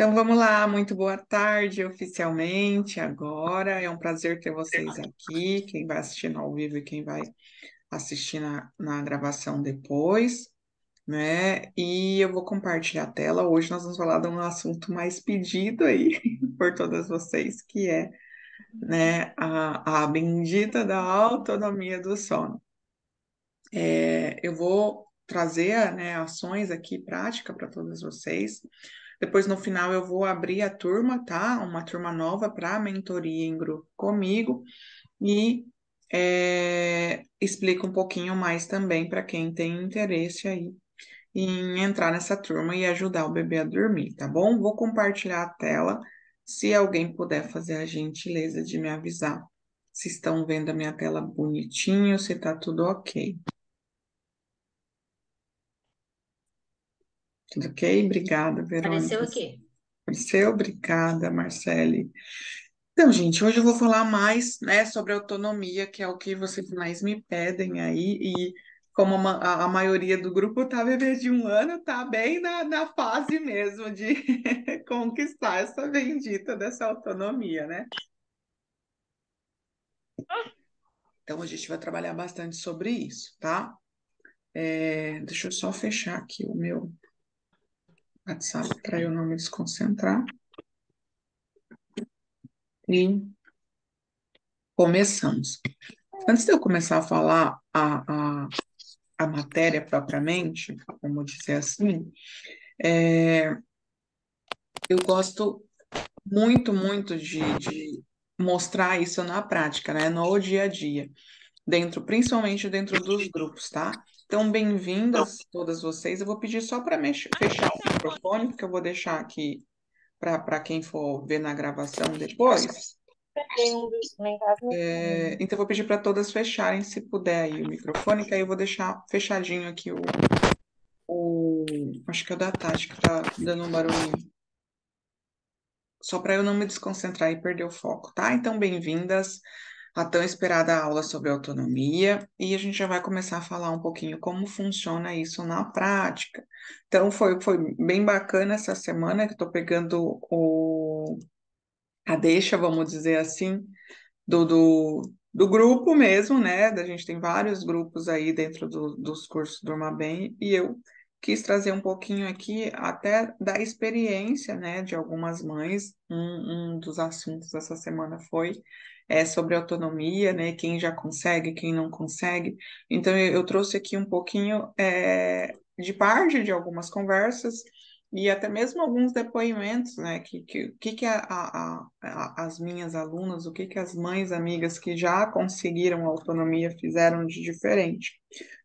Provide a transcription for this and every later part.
Então vamos lá, muito boa tarde oficialmente agora. É um prazer ter vocês aqui, quem vai assistir no ao vivo e quem vai assistir na gravação depois, né? E eu vou compartilhar a tela. Hoje nós vamos falar de um assunto mais pedido aí por todas vocês, que é, né, a bendita da autonomia do sono. Eu vou trazer, né, ações aqui, prática para todas vocês. Depois, no final, eu vou abrir a turma, tá? Uma turma nova para mentoria em grupo comigo e explico um pouquinho mais também para quem tem interesse aí em entrar nessa turma e ajudar o bebê a dormir, tá bom? Vou compartilhar a tela. Se alguém puder fazer a gentileza de me avisar se estão vendo a minha tela bonitinho, se tá tudo ok. Tudo ok? Obrigada, Apareceu Verônica. aqui. Seu, obrigada, Marcele. Então, gente, hoje eu vou falar mais, né, sobre autonomia, que é o que vocês mais me pedem aí, e como a maioria do grupo tá bebê de 1 ano, tá bem na fase mesmo de conquistar essa bendita dessa autonomia, né? Então, a gente vai trabalhar bastante sobre isso, tá? Deixa eu só fechar aqui o meu WhatsApp para eu não me desconcentrar. E começamos. Antes de eu começar a falar a matéria propriamente, vamos dizer assim, é, eu gosto muito de mostrar isso na prática, né? No dia a dia, principalmente dentro dos grupos, tá? Então, bem-vindas todas vocês. Eu vou pedir só para fechar o microfone, porque eu vou deixar aqui para quem for ver na gravação depois. Tem um lá em casa. Então, eu vou pedir para todas fecharem, se puder, aí o microfone, que aí eu vou deixar fechadinho aqui acho que é o da Tati que tá dando um barulhinho. Só para eu não me desconcentrar e perder o foco, tá? Então, bem-vindas à tão esperada aula sobre autonomia e a gente já vai começar a falar um pouquinho como funciona isso na prática. Então, foi bem bacana essa semana que estou pegando a deixa, vamos dizer assim, do grupo mesmo, né? A gente tem vários grupos aí dentro dos cursos Durma Bem, e eu quis trazer um pouquinho aqui até da experiência, né, de algumas mães. Um dos assuntos dessa semana foi sobre autonomia, né? Quem já consegue, quem não consegue. Então, eu trouxe aqui um pouquinho de parte de algumas conversas e até mesmo alguns depoimentos, né, que as minhas alunas, o que as mães amigas que já conseguiram autonomia fizeram de diferente,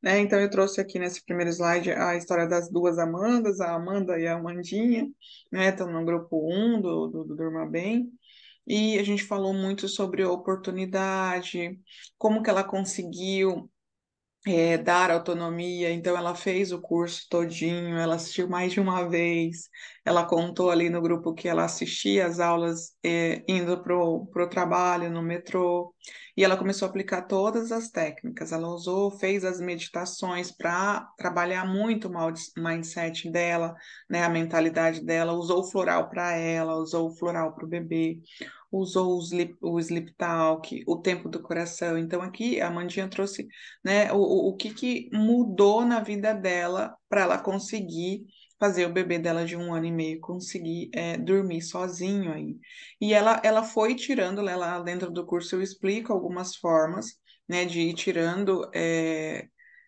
né? Então eu trouxe aqui nesse primeiro slide a história das duas Amandas, a Amanda e a Amandinha, né? Estão no grupo 1 do Durma Bem, e a gente falou muito sobre oportunidade, como que ela conseguiu dar autonomia, então ela fez o curso todinho, ela assistiu mais de uma vez, ela contou ali no grupo que ela assistia as aulas indo pro trabalho, no metrô, e ela começou a aplicar todas as técnicas, ela usou, fez as meditações para trabalhar muito o mindset dela, né, a mentalidade dela, usou o floral para ela, usou o floral para o bebê, usou o sleep talk, o tempo do coração, então aqui a Mandinha trouxe, né, o que mudou na vida dela para ela conseguir fazer o bebê dela de 1 ano e meio conseguir dormir sozinho aí. E ela foi tirando, lá dentro do curso eu explico algumas formas, né, de ir tirando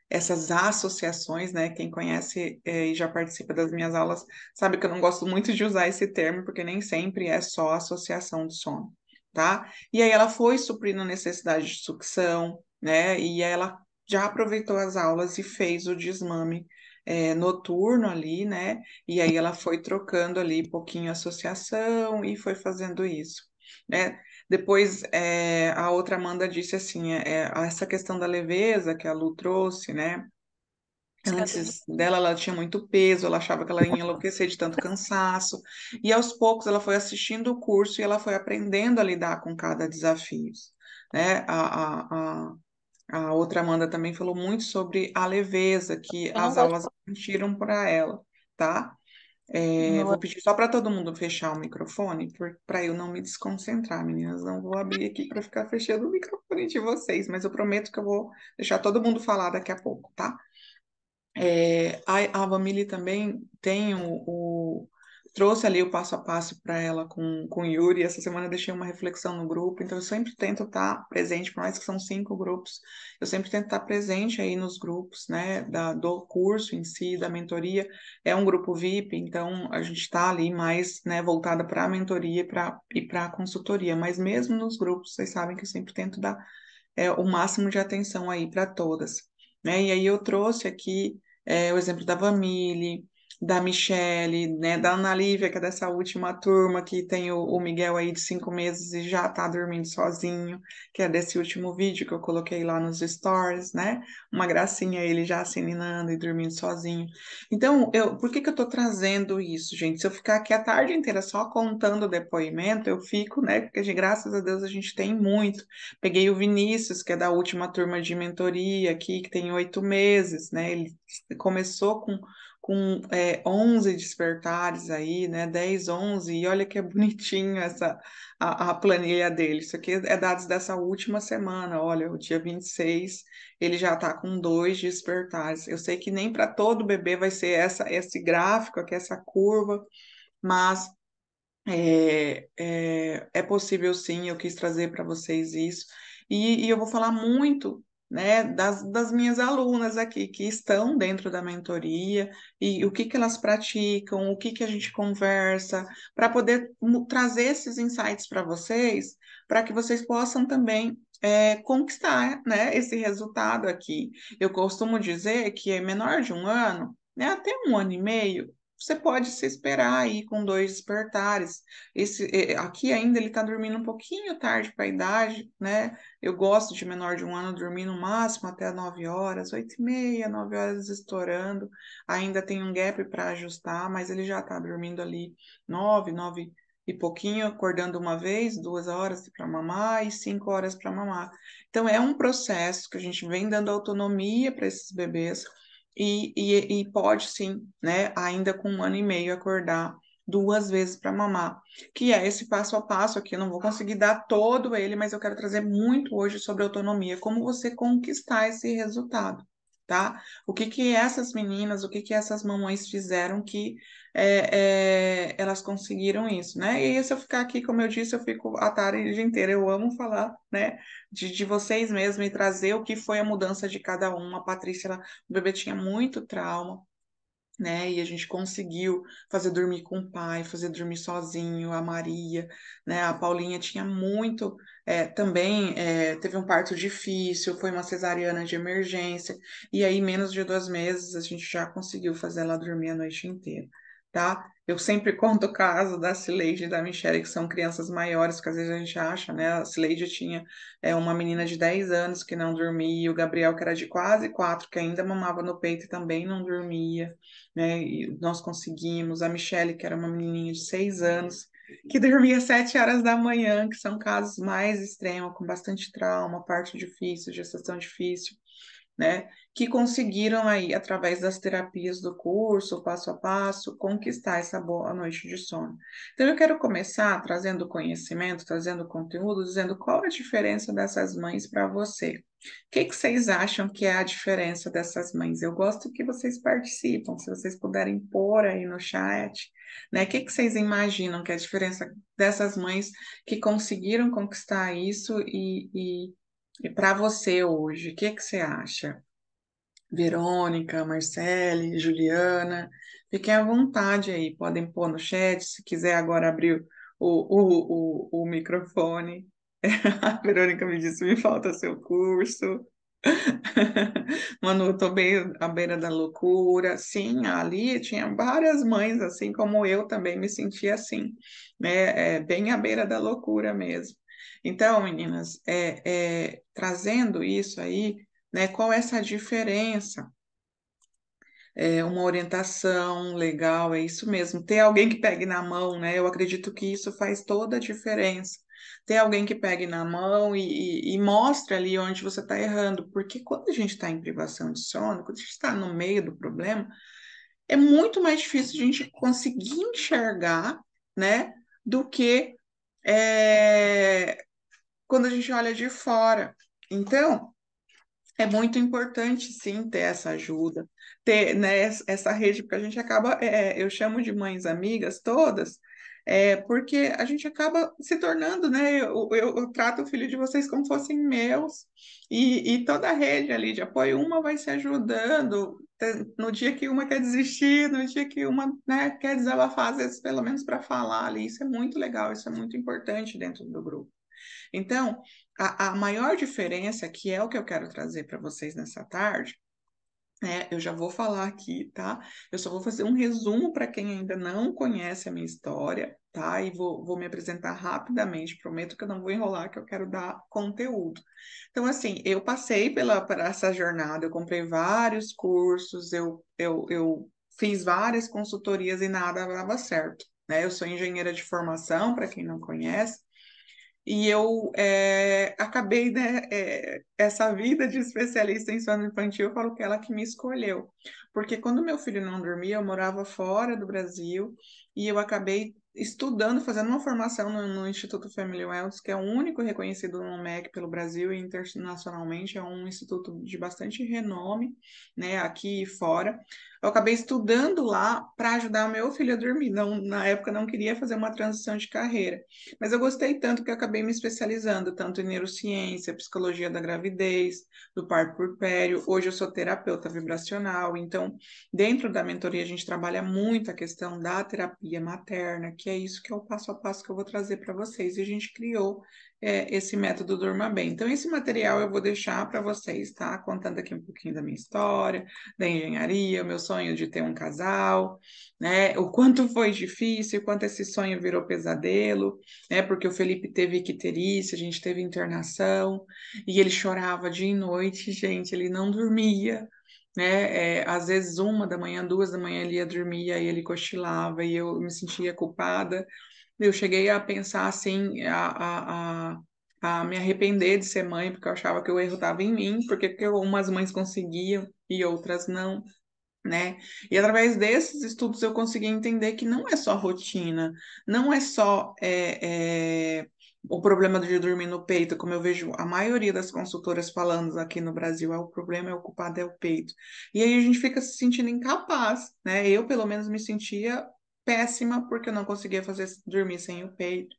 essas associações, né? Quem conhece e já participa das minhas aulas sabe que eu não gosto muito de usar esse termo, porque nem sempre é só associação de sono, tá? E aí ela foi suprindo a necessidade de sucção, né? E aí ela já aproveitou as aulas e fez o desmame noturno ali, né? E aí ela foi trocando ali pouquinho a associação e foi fazendo isso, né? Depois a outra Amanda disse assim, essa questão da leveza que a Lu trouxe, né? Antes dela, ela tinha muito peso, ela achava que ela ia enlouquecer de tanto cansaço. E aos poucos ela foi assistindo o curso e ela foi aprendendo a lidar com cada desafio, né? A outra Amanda também falou muito sobre a leveza que Eu não as gosto. aulas sentiram para ela, tá? No- Vou pedir só para todo mundo fechar o microfone, para eu não me desconcentrar, meninas. Não vou abrir aqui para ficar fechando o microfone de vocês, mas eu prometo que eu vou deixar todo mundo falar daqui a pouco, tá? A Vamile também tem trouxe ali o passo a passo para ela com o Yuri. Essa semana eu deixei uma reflexão no grupo, então eu sempre tento estar presente, por mais que são 5 grupos, eu sempre tento estar presente aí nos grupos, né, do curso em si, da mentoria. É um grupo VIP, então a gente está ali mais, né, voltada para a mentoria e para a consultoria, mas mesmo nos grupos, vocês sabem que eu sempre tento dar o máximo de atenção aí para todas, né? E aí eu trouxe aqui o exemplo da Vamile, da Michele, né, da Ana Lívia, que é dessa última turma, que tem o Miguel aí de 5 meses e já tá dormindo sozinho, que é desse último vídeo que eu coloquei lá nos stories, né? Uma gracinha ele já se ninando e dormindo sozinho. Então, por que que eu tô trazendo isso, gente? Se eu ficar aqui a tarde inteira só contando o depoimento, eu fico, né? Porque graças a Deus a gente tem muito. Peguei o Vinícius, que é da última turma de mentoria aqui, que tem 8 meses, né? Ele começou com 11 despertares aí, né? 10, 11, e olha que é bonitinho a planilha dele. Isso aqui é dados dessa última semana. Olha, o dia 26 ele já está com 2 despertares. Eu sei que nem para todo bebê vai ser esse gráfico aqui, essa curva, mas é possível sim, eu quis trazer para vocês isso. E eu vou falar muito, né, das minhas alunas aqui, que estão dentro da mentoria, e o que que elas praticam, o que que a gente conversa, para poder trazer esses insights para vocês, para que vocês possam também conquistar, né, esse resultado aqui. Eu costumo dizer que é menor de 1 ano, né, até 1 ano e meio, você pode se esperar aí com 2 despertares. Aqui ainda ele está dormindo um pouquinho tarde para a idade, né? Eu gosto de menor de 1 ano dormir no máximo até 9 horas, 8h30, 9 horas estourando. Ainda tem um gap para ajustar, mas ele já está dormindo ali 9, 9 e pouquinho, acordando uma vez, 2 horas para mamar e 5 horas para mamar. Então é um processo que a gente vem dando autonomia para esses bebês. E pode sim, né, ainda com 1 ano e meio acordar 2 vezes para mamar, que é esse passo a passo aqui. Eu não vou conseguir dar todo ele, mas eu quero trazer muito hoje sobre autonomia, como você conquistar esse resultado, tá? O que que essas meninas, o que que essas mamães fizeram que elas conseguiram isso, né? E aí, se eu ficar aqui, como eu disse, eu fico a tarde inteira. Eu amo falar, né, de vocês mesmos e trazer o que foi a mudança de cada uma. A Patrícia, o bebê tinha muito trauma, né? E a gente conseguiu fazer dormir com o pai, fazer dormir sozinho, a Maria, né? A Paulinha tinha muito, também teve um parto difícil, foi uma cesariana de emergência, e aí, menos de 2 meses, a gente já conseguiu fazer ela dormir a noite inteira, tá? Eu sempre conto o caso da Cileide e da Michelle, que são crianças maiores, que às vezes a gente acha, né? A Cileide tinha uma menina de 10 anos que não dormia, e o Gabriel, que era de quase 4, que ainda mamava no peito e também não dormia, né? E nós conseguimos. A Michelle, que era uma menininha de 6 anos, que dormia 7 horas da manhã, que são casos mais extremos, com bastante trauma, parto difícil, gestação difícil, né? Que conseguiram aí, através das terapias do curso, passo a passo, conquistar essa boa noite de sono. Então, eu quero começar trazendo conhecimento, trazendo conteúdo, dizendo qual a diferença dessas mães para você. O que que vocês acham que é a diferença dessas mães? Eu gosto que vocês participam, se vocês puderem pôr aí no chat, né? O que que vocês imaginam que é a diferença dessas mães que conseguiram conquistar isso e para você hoje, o que que você acha? Verônica, Marcele, Juliana, fiquem à vontade aí, podem pôr no chat, se quiser agora abrir o microfone. A Verônica me disse, me falta seu curso. Manu, eu tô bem à beira da loucura. Sim, ali tinha várias mães, assim como eu também me sentia assim, né? Bem à beira da loucura mesmo. Então, meninas, trazendo isso aí, né? Qual é essa diferença? Uma orientação legal, é isso mesmo. Ter alguém que pegue na mão, né? Eu acredito que isso faz toda a diferença. Ter alguém que pegue na mão e mostre ali onde você está errando, porque quando a gente está em privação de sono, quando a gente está no meio do problema, é muito mais difícil a gente conseguir enxergar, né, do que é, quando a gente olha de fora. Então, é muito importante, sim, ter essa ajuda, ter, né, essa rede, porque a gente acaba, eu chamo de mães amigas todas, porque a gente acaba se tornando, né, eu trato o filho de vocês como fossem meus, e toda a rede ali de apoio, uma vai se ajudando, no dia que uma quer desistir, no dia que uma, né, quer desabafar, às vezes, pelo menos para falar ali, isso é muito legal, isso é muito importante dentro do grupo. Então, a maior diferença, que é o que eu quero trazer para vocês nessa tarde, eu já vou falar aqui, tá? Eu só vou fazer um resumo para quem ainda não conhece a minha história, tá? E vou me apresentar rapidamente. Prometo que eu não vou enrolar, que eu quero dar conteúdo. Então, assim, eu passei por essa jornada, eu comprei vários cursos, eu fiz várias consultorias e nada dava certo, né? Eu sou engenheira de formação, para quem não conhece. E eu acabei, né, essa vida de especialista em sono infantil, eu falo que ela que me escolheu. Porque quando meu filho não dormia, eu morava fora do Brasil e eu acabei estudando, fazendo uma formação no Instituto Family Wellness, que é o único reconhecido no MEC pelo Brasil e internacionalmente, é um instituto de bastante renome, né, aqui e fora. Eu acabei estudando lá para ajudar o meu filho a dormir. Não, na época não queria fazer uma transição de carreira. Mas eu gostei tanto que eu acabei me especializando tanto em neurociência, psicologia da gravidez, do parto puerpério. Hoje eu sou terapeuta vibracional, então dentro da mentoria a gente trabalha muito a questão da terapia materna, que é isso que é o passo a passo que eu vou trazer para vocês. E a gente criou esse método Durma Bem. Então esse material eu vou deixar para vocês, tá? Contando aqui um pouquinho da minha história, da engenharia, o meu sonho de ter um casal, né? O quanto foi difícil, o quanto esse sonho virou pesadelo, né? Porque o Felipe teve icterícia, a gente teve internação, e ele chorava dia e noite, gente, ele não dormia, né? Às vezes 1 da manhã, 2 da manhã ele ia dormir, aí ele cochilava, e eu me sentia culpada. Eu cheguei a pensar assim, a me arrepender de ser mãe, porque eu achava que o erro estava em mim, porque umas mães conseguiam e outras não, né? E através desses estudos eu consegui entender que não é só rotina, não é só o problema de dormir no peito, como eu vejo a maioria das consultoras falando aqui no Brasil, o problema, o culpado é o peito. E aí a gente fica se sentindo incapaz, né? Eu, pelo menos, me sentia péssima porque eu não conseguia fazer dormir sem o peito,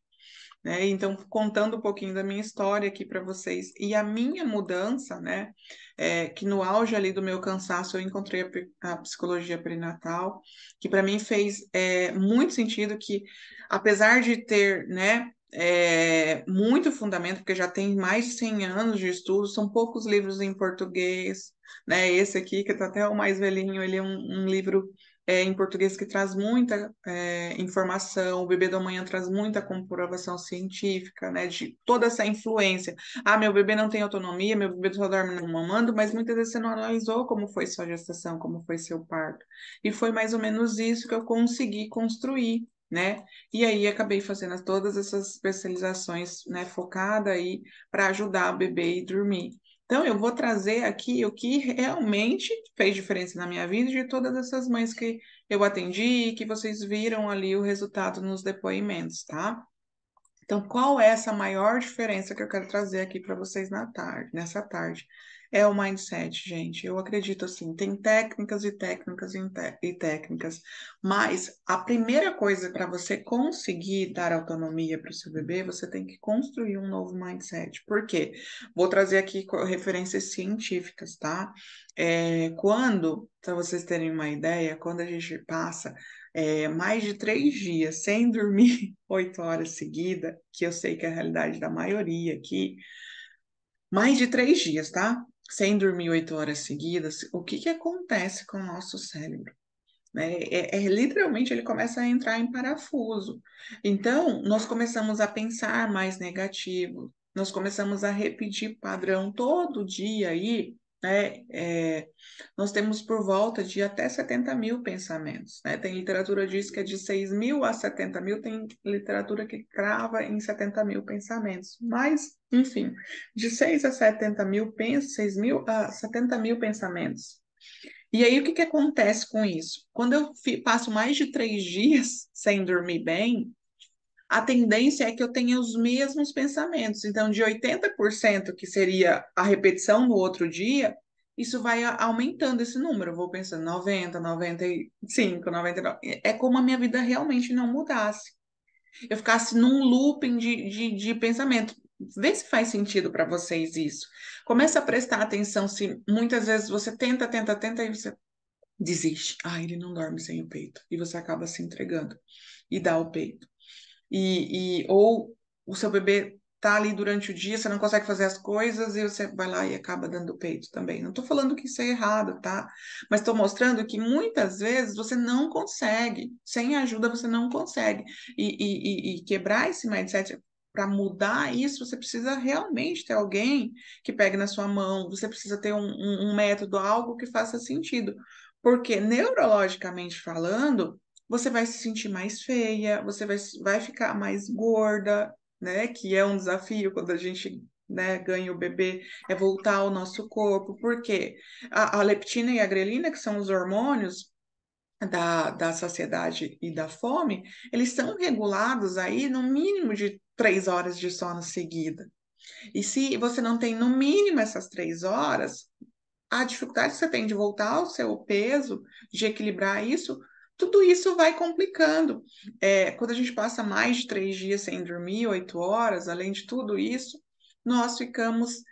né? Então, contando um pouquinho da minha história aqui para vocês e a minha mudança, né? Que no auge ali do meu cansaço eu encontrei a psicologia perinatal, que para mim fez muito sentido que, apesar de ter, né? Muito fundamento, porque já tem mais de 100 anos de estudo, são poucos livros em português, né? Esse aqui, que está até o mais velhinho, ele é um livro em português que traz muita informação, o Bebê da Manhã traz muita comprovação científica, né, de toda essa influência. Ah, meu bebê não tem autonomia, meu bebê só dorme não mamando, mas muitas vezes você não analisou como foi sua gestação, como foi seu parto. E foi mais ou menos isso que eu consegui construir, né? E aí acabei fazendo todas essas especializações, né, focada aí para ajudar o bebê a dormir. Então, eu vou trazer aqui o que realmente fez diferença na minha vida de todas essas mães que eu atendi e que vocês viram ali o resultado nos depoimentos, tá? Então, qual é essa maior diferença que eu quero trazer aqui para vocês nessa tarde? É o mindset, gente. Eu acredito assim, tem técnicas e técnicas e técnicas, mas a primeira coisa para você conseguir dar autonomia para o seu bebê, você tem que construir um novo mindset. Por quê? Vou trazer aqui referências científicas, tá? Para vocês terem uma ideia, quando a gente passa mais de 3 dias sem dormir 8 horas seguidas, que eu sei que é a realidade da maioria aqui, mais de 3 dias, tá? Sem dormir 8 horas seguidas, o que que acontece com o nosso cérebro? Né? Literalmente ele começa a entrar em parafuso. Então, nós começamos a pensar mais negativo, nós começamos a repetir padrão todo dia aí, né? Nós temos por volta de até 70 mil pensamentos, né? Tem literatura que diz que é de 6 mil a 70 mil, tem literatura que crava em 70 mil pensamentos, mas, enfim, de 6 a 70 mil, 6 mil a 70 mil pensamentos. E aí, o que que acontece com isso? Quando eu passo mais de 3 dias sem dormir bem, a tendência é que eu tenha os mesmos pensamentos. Então, de 80% que seria a repetição no outro dia, isso vai aumentando esse número. Eu vou pensando 90, 95, 99. É como a minha vida realmente não mudasse. Eu ficasse num looping de pensamento. Vê se faz sentido para vocês isso. Começa a prestar atenção se muitas vezes você tenta, tenta, tenta e você desiste. Ah, ele não dorme sem o peito. E você acaba se entregando e dá o peito ou o seu bebê tá ali durante o dia, você não consegue fazer as coisas e você vai lá e acaba dando peito também. Não estou falando que isso é errado, tá? Mas estou mostrando que muitas vezes você não consegue, sem ajuda você não consegue. E quebrar esse mindset para mudar isso, você precisa realmente ter alguém que pegue na sua mão, você precisa ter um método, algo que faça sentido. Porque neurologicamente falando, você vai se sentir mais feia, você vai ficar mais gorda, né? Que é um desafio quando a gente, né, ganha o bebê, é voltar ao nosso corpo. Por quê? A leptina e a grelina, que são os hormônios da saciedade e da fome, eles são regulados aí no mínimo de 3 horas de sono seguida. E se você não tem no mínimo essas 3 horas, a dificuldade que você tem de voltar ao seu peso, de equilibrar isso, tudo isso vai complicando. Quando a gente passa mais de 3 dias sem dormir, 8 horas, além de tudo isso, nós ficamos,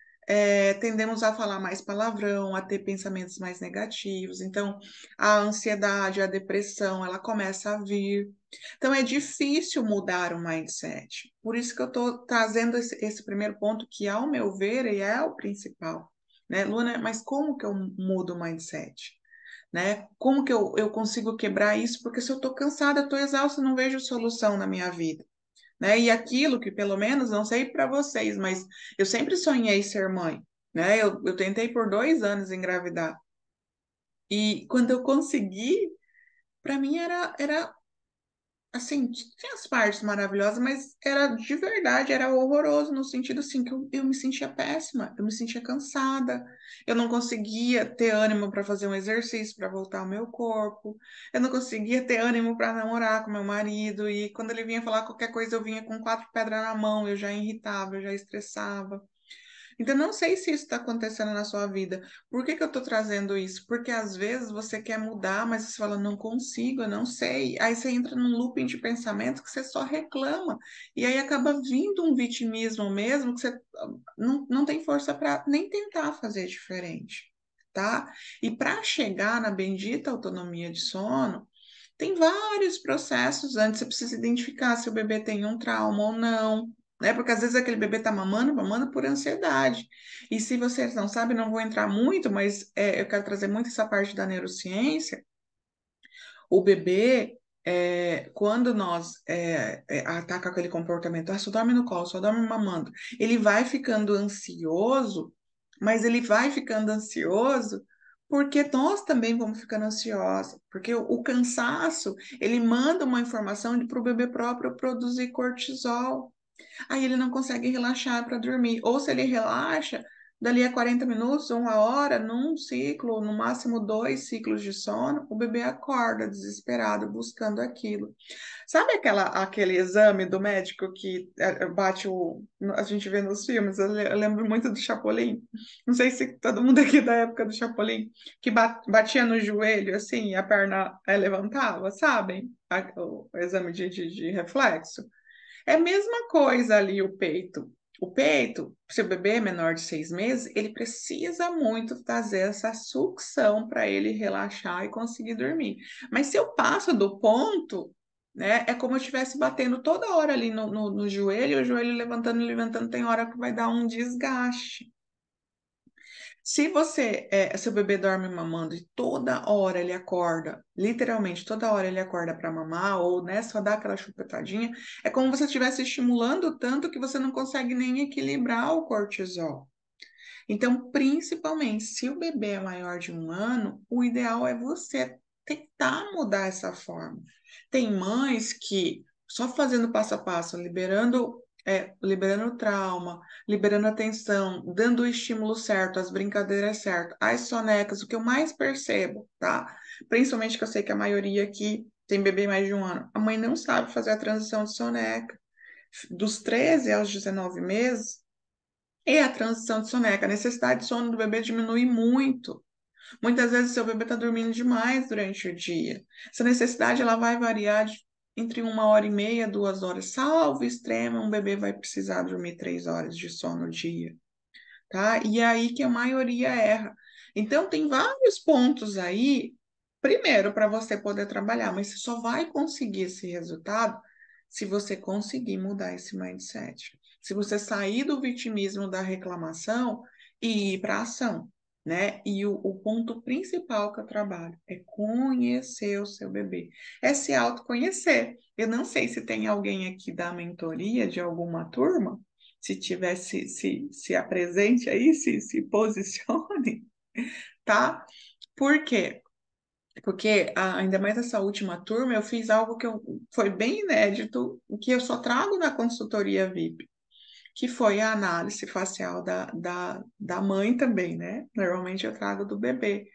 tendemos a falar mais palavrão, a ter pensamentos mais negativos. Então, a ansiedade, a depressão, ela começa a vir. Então, é difícil mudar o mindset. Por isso que eu estou trazendo esse primeiro ponto, que, ao meu ver, é o principal, né, Luna? Mas como que eu mudo o mindset? Né? Como que eu consigo quebrar isso? Porque se eu estou cansada, eu estou exausta, não vejo solução na minha vida. Né? E aquilo que, pelo menos, não sei para vocês, mas eu sempre sonhei ser mãe. Né? Eu tentei por 2 anos engravidar. E quando eu consegui, para mim era assim, tinha as partes maravilhosas, mas era de verdade, era horroroso, no sentido assim, que eu me sentia péssima, eu me sentia cansada, eu não conseguia ter ânimo para fazer um exercício, para voltar ao meu corpo, eu não conseguia ter ânimo para namorar com meu marido, e quando ele vinha falar qualquer coisa, eu vinha com 4 pedras na mão, eu já irritava, eu já estressava. Então, não sei se isso está acontecendo na sua vida. Por que que eu estou trazendo isso? Porque às vezes você quer mudar, mas você fala, não consigo, eu não sei. Aí você entra num looping de pensamento que você só reclama. E aí acaba vindo um vitimismo mesmo, que você não tem força para nem tentar fazer diferente, tá? E para chegar na bendita autonomia de sono, tem vários processos antes. Você precisa identificar se o bebê tem um trauma ou não, né? Porque às vezes aquele bebê tá mamando, mamando por ansiedade. E se vocês não sabem, não vou entrar muito, mas eu quero trazer muito essa parte da neurociência. O bebê, quando nós ataca aquele comportamento, só dorme no colo, só dorme mamando, ele vai ficando ansioso, mas ele vai ficando ansioso porque nós também vamos ficando ansiosos, porque o cansaço, ele manda uma informação para o bebê próprio produzir cortisol. Aí ele não consegue relaxar para dormir. Ou se ele relaxa, dali a 40 minutos, 1 hora, num ciclo, no máximo 2 ciclos de sono, o bebê acorda desesperado, buscando aquilo. Sabe aquele exame do médico que bate a gente vê nos filmes? Eu lembro muito do Chapolin. Não sei se todo mundo aqui da época do Chapolin, que batia no joelho assim, e a perna levantava, sabem? O exame de reflexo. É a mesma coisa ali o peito. O peito, se o bebê é menor de 6 meses, ele precisa muito fazer essa sucção para ele relaxar e conseguir dormir. Mas se eu passo do ponto, né, é como eu estivesse batendo toda hora ali no joelho, e o joelho levantando, levantando, tem hora que vai dar um desgaste. Se seu bebê dorme mamando e toda hora ele acorda, literalmente toda hora ele acorda para mamar, ou né, só dá aquela chupetadinha, é como se você estivesse estimulando tanto que você não consegue nem equilibrar o cortisol. Então, principalmente, se o bebê é maior de 1 ano, o ideal é você tentar mudar essa forma. Tem mães que, só fazendo passo a passo, liberando liberando trauma, liberando atenção, dando o estímulo certo, as brincadeiras certas, as sonecas, o que eu mais percebo, tá? Principalmente que eu sei que a maioria aqui tem bebê mais de um ano, a mãe não sabe fazer a transição de soneca. Dos 13 aos 19 meses, é a transição de soneca. A necessidade de sono do bebê diminui muito. Muitas vezes seu bebê está dormindo demais durante o dia. Essa necessidade ela vai variar entre 1h30, 2 horas. Salvo extremo, um bebê vai precisar dormir 3 horas de sono no dia, tá? E é aí que a maioria erra. Então, tem vários pontos aí, primeiro, para você poder trabalhar, mas você só vai conseguir esse resultado se você conseguir mudar esse mindset. Se você sair do vitimismo da reclamação e ir para a ação, né? E o ponto principal que eu trabalho é conhecer o seu bebê, é se autoconhecer. Eu não sei se tem alguém aqui da mentoria de alguma turma se tivesse, se apresente aí, se posicione, tá? Por quê? Porque ainda mais essa última turma, eu fiz algo foi bem inédito, que eu só trago na consultoria VIP, que foi a análise facial da mãe também, né? Normalmente eu trago do bebê.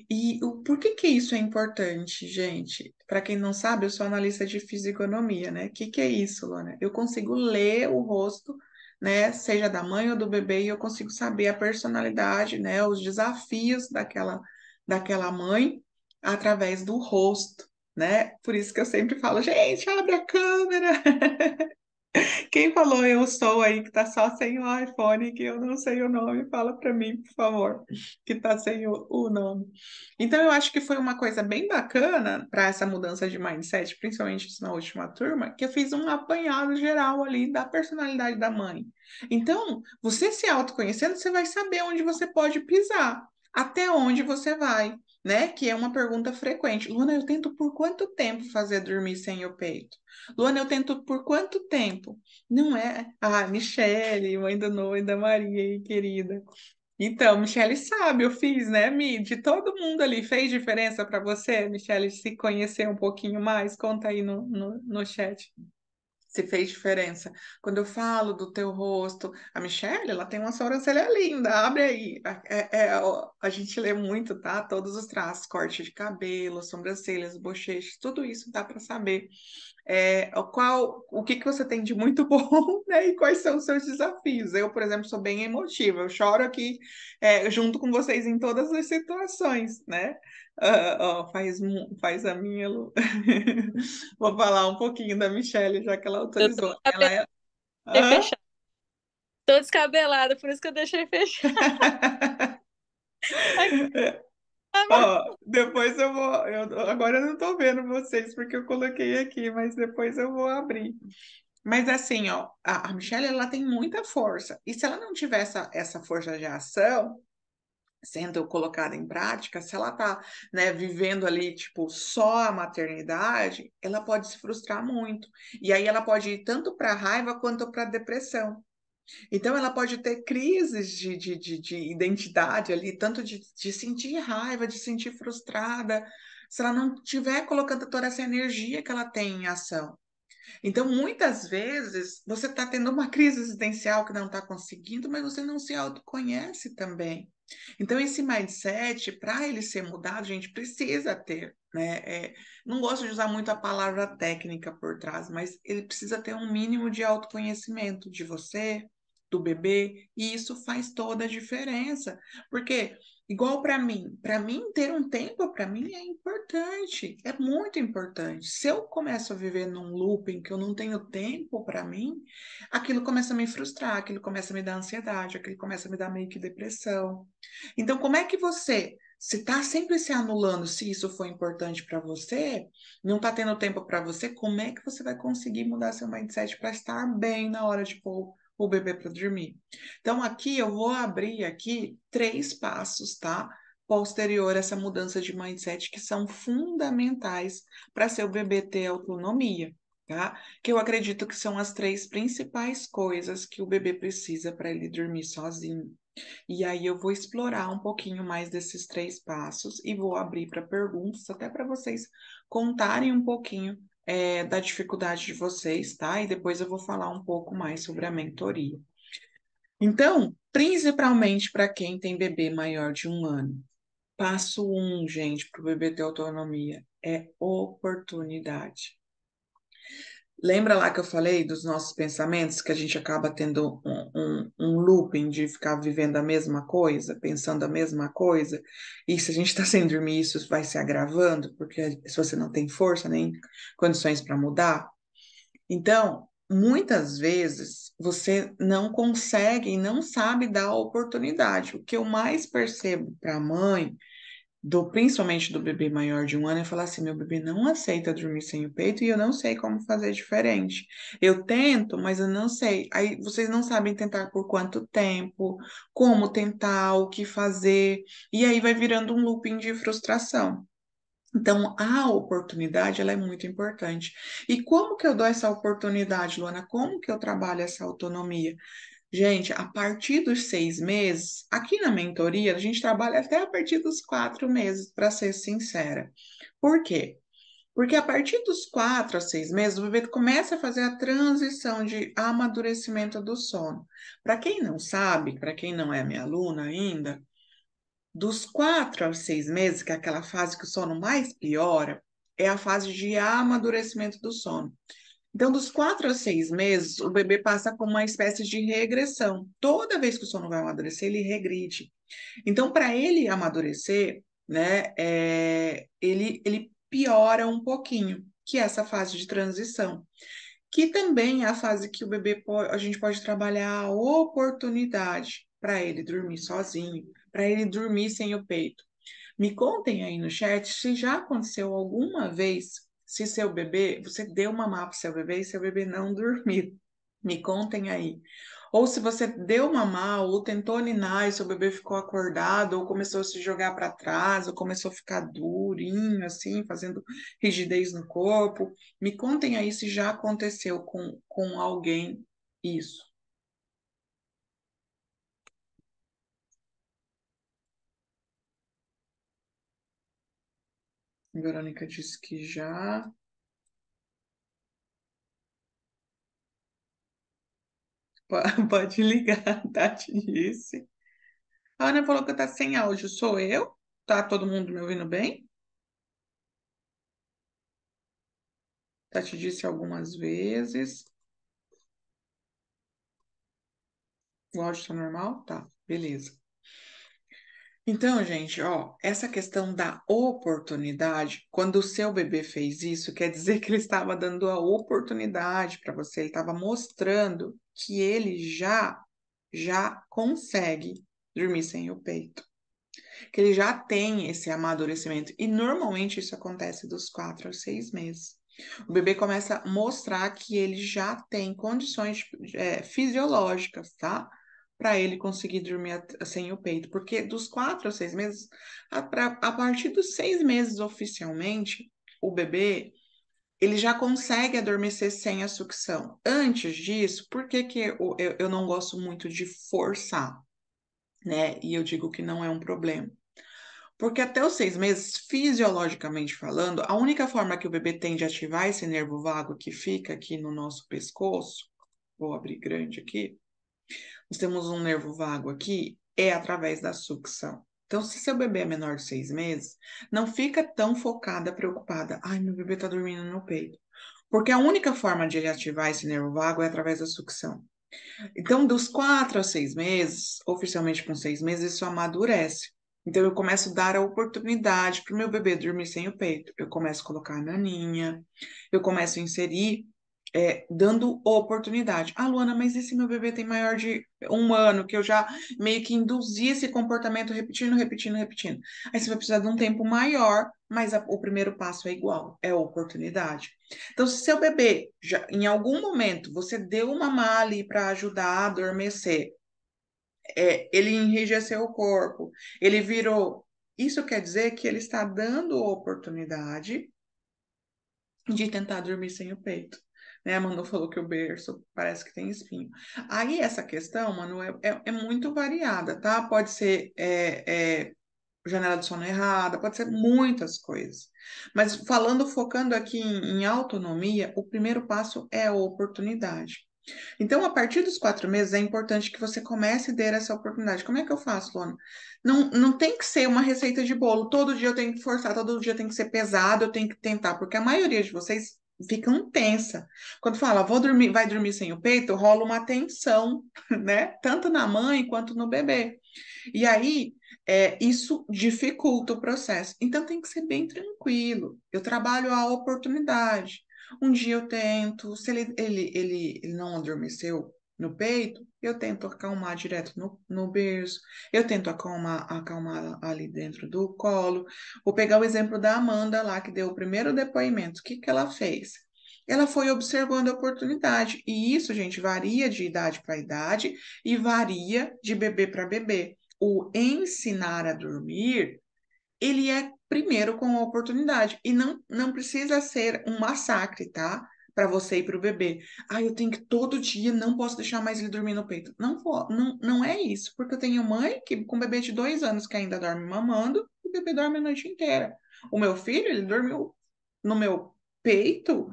E por que que isso é importante, gente? Para quem não sabe, eu sou analista de fisionomia, né? O que é isso, Luana? Eu consigo ler o rosto, né? Seja da mãe ou do bebê, e eu consigo saber a personalidade, né? Os desafios daquela mãe através do rosto, né? Por isso que eu sempre falo, gente, abre a câmera. Quem falou eu sou aí que tá só sem o iPhone, que eu não sei o nome, fala para mim, por favor, que tá sem o nome. Então, eu acho que foi uma coisa bem bacana para essa mudança de mindset, principalmente isso na última turma, que eu fiz um apanhado geral ali da personalidade da mãe. Então, você se autoconhecendo, você vai saber onde você pode pisar, até onde você vai. Né? Que é uma pergunta frequente. Luana, eu tento por quanto tempo fazer dormir sem o peito? Luana, eu tento por quanto tempo? Não é? Ah, Michele, mãe do Noah e da Maria, aí, querida. Então, Michele sabe, eu fiz, né, Mi? De todo mundo ali, fez diferença para você, Michele, se conhecer um pouquinho mais? Conta aí no chat se fez diferença. Quando eu falo do teu rosto, a Michelle, ela tem uma sobrancelha linda, abre aí. A gente lê muito, tá? Todos os traços, corte de cabelo, sobrancelhas, bochechas, tudo isso dá para saber o que que você tem de muito bom, né? E quais são os seus desafios. Eu, por exemplo, sou bem emotiva, eu choro aqui junto com vocês em todas as situações, né? Ó, faz a minha, Lu. Vou falar um pouquinho da Michelle, já que ela Eu tô autorizou. Ela descabelada, é. deixei Hã? fechado. Tô descabelada, por isso que eu deixei fechado. Ai, Ó, depois eu vou. Agora eu não tô vendo vocês porque eu coloquei aqui, mas depois eu vou abrir. Mas assim, ó, a Michelle ela tem muita força. E se ela não tiver essa força de ação sendo colocada em prática, se ela tá, né, vivendo ali, tipo, só a maternidade, ela pode se frustrar muito. E aí ela pode ir tanto para raiva quanto para depressão. Então, ela pode ter crises de identidade ali, tanto de sentir raiva, de sentir frustrada, se ela não estiver colocando toda essa energia que ela tem em ação. Então, muitas vezes, você está tendo uma crise existencial que não está conseguindo, mas você não se autoconhece também. Então, esse mindset, para ele ser mudado, a gente precisa ter, né? Não gosto de usar muito a palavra técnica por trás, mas ele precisa ter um mínimo de autoconhecimento de você, do bebê, e isso faz toda a diferença. Porque igual para mim ter um tempo para mim é importante, é muito importante. Se eu começo a viver num looping que eu não tenho tempo para mim, aquilo começa a me frustrar, aquilo começa a me dar ansiedade, aquilo começa a me dar meio que depressão. Então, como é que você, se está sempre se anulando, se isso foi importante para você, não está tendo tempo para você, como é que você vai conseguir mudar seu mindset para estar bem na hora de pôr o bebê para dormir? Então, aqui eu vou abrir aqui 3 passos, tá? Posterior a essa mudança de mindset que são fundamentais para seu bebê ter autonomia, tá? Que eu acredito que são as 3 principais coisas que o bebê precisa para ele dormir sozinho. E aí eu vou explorar um pouquinho mais desses 3 passos e vou abrir para perguntas, até para vocês contarem um pouquinho da dificuldade de vocês, tá? E depois eu vou falar um pouco mais sobre a mentoria. Então, principalmente para quem tem bebê maior de 1 ano, passo um, gente, para o bebê ter autonomia, é oportunidade. Lembra lá que eu falei dos nossos pensamentos, que a gente acaba tendo um looping de ficar vivendo a mesma coisa, pensando a mesma coisa, e se a gente está sem dormir, isso vai se agravando, porque se você não tem força nem condições para mudar. Então, muitas vezes você não consegue e não sabe dar a oportunidade. O que eu mais percebo para a mãe principalmente do bebê maior de 1 ano, é falar assim: meu bebê não aceita dormir sem o peito e eu não sei como fazer diferente. Eu tento, mas eu não sei. Aí vocês não sabem tentar por quanto tempo, como tentar, o que fazer, e aí vai virando um looping de frustração. Então, a oportunidade, ela é muito importante. E como que eu dou essa oportunidade, Luana? Como que eu trabalho essa autonomia? Gente, a partir dos 6 meses, aqui na mentoria, a gente trabalha até a partir dos 4 meses, para ser sincera. Por quê? Porque a partir dos 4 a 6 meses, o bebê começa a fazer a transição de amadurecimento do sono. Para quem não sabe, para quem não é minha aluna ainda, dos 4 a 6 meses, que é aquela fase que o sono mais piora, é a fase de amadurecimento do sono. Então, dos 4 a 6 meses, o bebê passa por uma espécie de regressão. Toda vez que o sono vai amadurecer, ele regride. Então, para ele amadurecer, né, ele piora um pouquinho, que é essa fase de transição. Que também é a fase que o bebê a gente pode trabalhar a oportunidade para ele dormir sozinho, para ele dormir sem o peito. Me contem aí no chat se já aconteceu alguma vez, se seu bebê, você deu mamar para seu bebê e seu bebê não dormiu. Me contem aí. Ou se você deu mamar ou tentou ninar e seu bebê ficou acordado, ou começou a se jogar para trás, ou começou a ficar durinho, assim, fazendo rigidez no corpo. Me contem aí se já aconteceu com alguém isso. A Verônica disse que já. Pode ligar, Tati disse. A Ana falou que tá sem áudio. Sou eu? Tá todo mundo me ouvindo bem? Tati disse algumas vezes. O áudio tá normal? Tá, beleza. Então, gente, ó, essa questão da oportunidade, quando o seu bebê fez isso, quer dizer que ele estava dando a oportunidade para você, ele estava mostrando que ele já consegue dormir sem o peito, que ele já tem esse amadurecimento. E normalmente isso acontece dos 4 a 6 meses. O bebê começa a mostrar que ele já tem condições fisiológicas, tá? Para ele conseguir dormir sem o peito. Porque dos 4 a 6 meses, a partir dos 6 meses oficialmente, o bebê ele já consegue adormecer sem a sucção. Antes disso, por que que eu não gosto muito de forçar, né? E eu digo que não é um problema. Porque até os 6 meses, fisiologicamente falando, a única forma que o bebê tem de ativar esse nervo vago que fica aqui no nosso pescoço, vou abrir grande aqui, nós temos um nervo vago aqui, é através da sucção. Então, se seu bebê é menor de 6 meses, não fica tão focada, preocupada. Ai, meu bebê tá dormindo no peito. Porque a única forma de ele ativar esse nervo vago é através da sucção. Então, dos 4 a 6 meses, oficialmente com 6 meses, isso amadurece. Então, eu começo a dar a oportunidade para o meu bebê dormir sem o peito. Eu começo a colocar a naninha, eu começo a inserir, dando oportunidade. Ah, Luana, mas e se meu bebê tem maior de 1 ano, que eu já meio que induzi esse comportamento repetindo, repetindo, repetindo? Aí você vai precisar de um tempo maior, mas o primeiro passo é igual, é oportunidade. Então, se seu bebê, já, em algum momento, você deu uma mala ali para ajudar a adormecer, ele enrijeceu o corpo, ele virou. Isso quer dizer que ele está dando oportunidade de tentar dormir sem o peito. Né? A Manu falou que o berço parece que tem espinho. Aí essa questão, Manu, é muito variada, tá? Pode ser janela de sono errada, pode ser muitas coisas. Mas focando aqui em autonomia, o primeiro passo é a oportunidade. Então, a partir dos 4 meses, é importante que você comece a ter essa oportunidade. Como é que eu faço, Luana? Não tem que ser uma receita de bolo. Todo dia eu tenho que forçar, todo dia tem que ser pesado, eu tenho que tentar, porque a maioria de vocês ficam tensa. Quando fala, vou dormir, vai dormir sem o peito, rola uma tensão, né? Tanto na mãe quanto no bebê. E aí, isso dificulta o processo. Então, tem que ser bem tranquilo. Eu trabalho a oportunidade. Um dia eu tento, se ele não adormeceu no peito, eu tento acalmar direto no berço, eu tento acalmar ali dentro do colo. Vou pegar o exemplo da Amanda lá, que deu o primeiro depoimento. O que que ela fez? Ela foi observando a oportunidade. E isso, gente, varia de idade para idade e varia de bebê para bebê. O ensinar a dormir, ele é primeiro com a oportunidade. E não precisa ser um massacre, tá? Para você e para o bebê. Ah, eu tenho que todo dia, não posso deixar mais ele dormir no peito. Não é isso, porque eu tenho mãe que com bebê de 2 anos que ainda dorme mamando, e o bebê dorme a noite inteira. O meu filho, ele dormiu no meu peito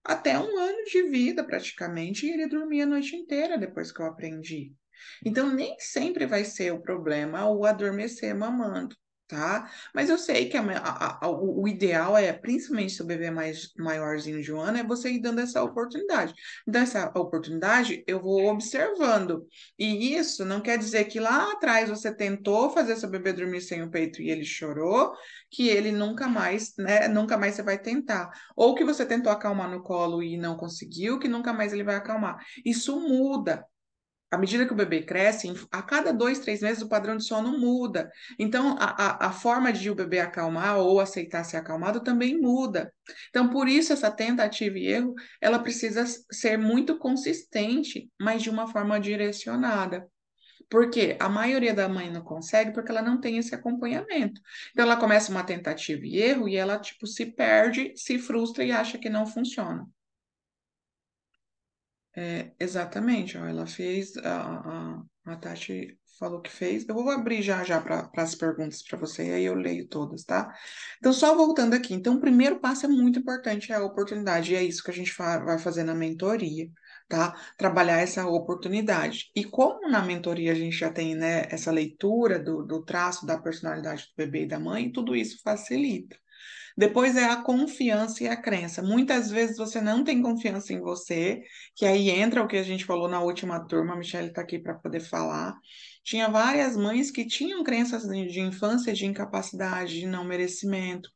até 1 ano de vida, praticamente, e ele dormia a noite inteira depois que eu aprendi. Então, nem sempre vai ser o problema o adormecer mamando, tá? Mas eu sei que o ideal é, principalmente se o bebê é mais maiorzinho de 1 ano, é você ir dando essa oportunidade. Então, essa oportunidade eu vou observando. E isso não quer dizer que lá atrás você tentou fazer seu bebê dormir sem o peito e ele chorou, que ele nunca mais, né? Nunca mais você vai tentar. Ou que você tentou acalmar no colo e não conseguiu, que nunca mais ele vai acalmar. Isso muda. À medida que o bebê cresce, a cada 2, 3 meses o padrão de sono muda. Então, a forma de o bebê acalmar ou aceitar ser acalmado também muda. Então, por isso, essa tentativa e erro, ela precisa ser muito consistente, mas de uma forma direcionada. Porque a maioria da mãe não consegue porque ela não tem esse acompanhamento. Então, ela começa uma tentativa e erro e ela, tipo, se perde, se frustra e acha que não funciona. Exatamente, ó, ela fez, a Tati falou que fez. Eu vou abrir já já para as perguntas para você, e aí eu leio todas, tá? Então, só voltando aqui. Então, o primeiro passo é muito importante, é a oportunidade, e é isso que a gente vai fazer na mentoria, tá? Trabalhar essa oportunidade. E como na mentoria a gente já tem, né, essa leitura do traço da personalidade do bebê e da mãe, tudo isso facilita. Depois é a confiança e a crença. Muitas vezes você não tem confiança em você, que aí entra o que a gente falou na última turma, a Michelle está aqui para poder falar. Tinha várias mães que tinham crenças de infância de incapacidade, de não merecimento,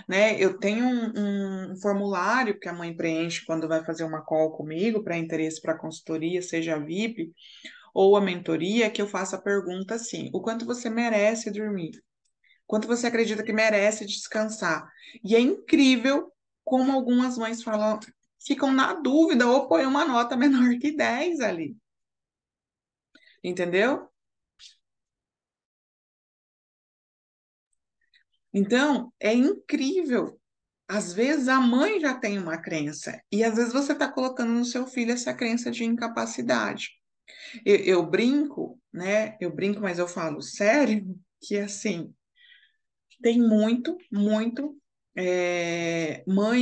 né? Eu tenho um formulário que a mãe preenche quando vai fazer uma call comigo para interesse para consultoria, seja a VIP ou a mentoria, que eu faço a pergunta assim: o quanto você merece dormir? Quanto você acredita que merece descansar? E é incrível como algumas mães falam, ficam na dúvida ou põem uma nota menor que 10 ali, entendeu? Então, é incrível. Às vezes a mãe já tem uma crença e às vezes você está colocando no seu filho essa crença de incapacidade. Eu brinco, né? Eu brinco, mas eu falo sério, que assim, tem mãe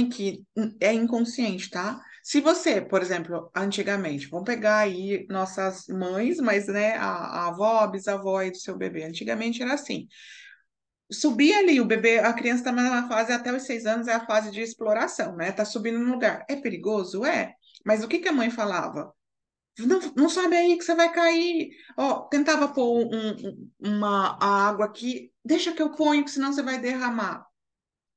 que é inconsciente, tá? Se você, por exemplo, antigamente, vamos pegar aí nossas mães, mas né, a avó, a bisavó aí do seu bebê, antigamente era assim, subir ali, o bebê, a criança está na fase até os 6 anos, é a fase de exploração, né? Tá subindo no lugar. É perigoso? É. Mas o que que a mãe falava? Não sobe aí que você vai cair. Ó, tentava pôr uma a água aqui, deixa que eu ponho, que senão você vai derramar.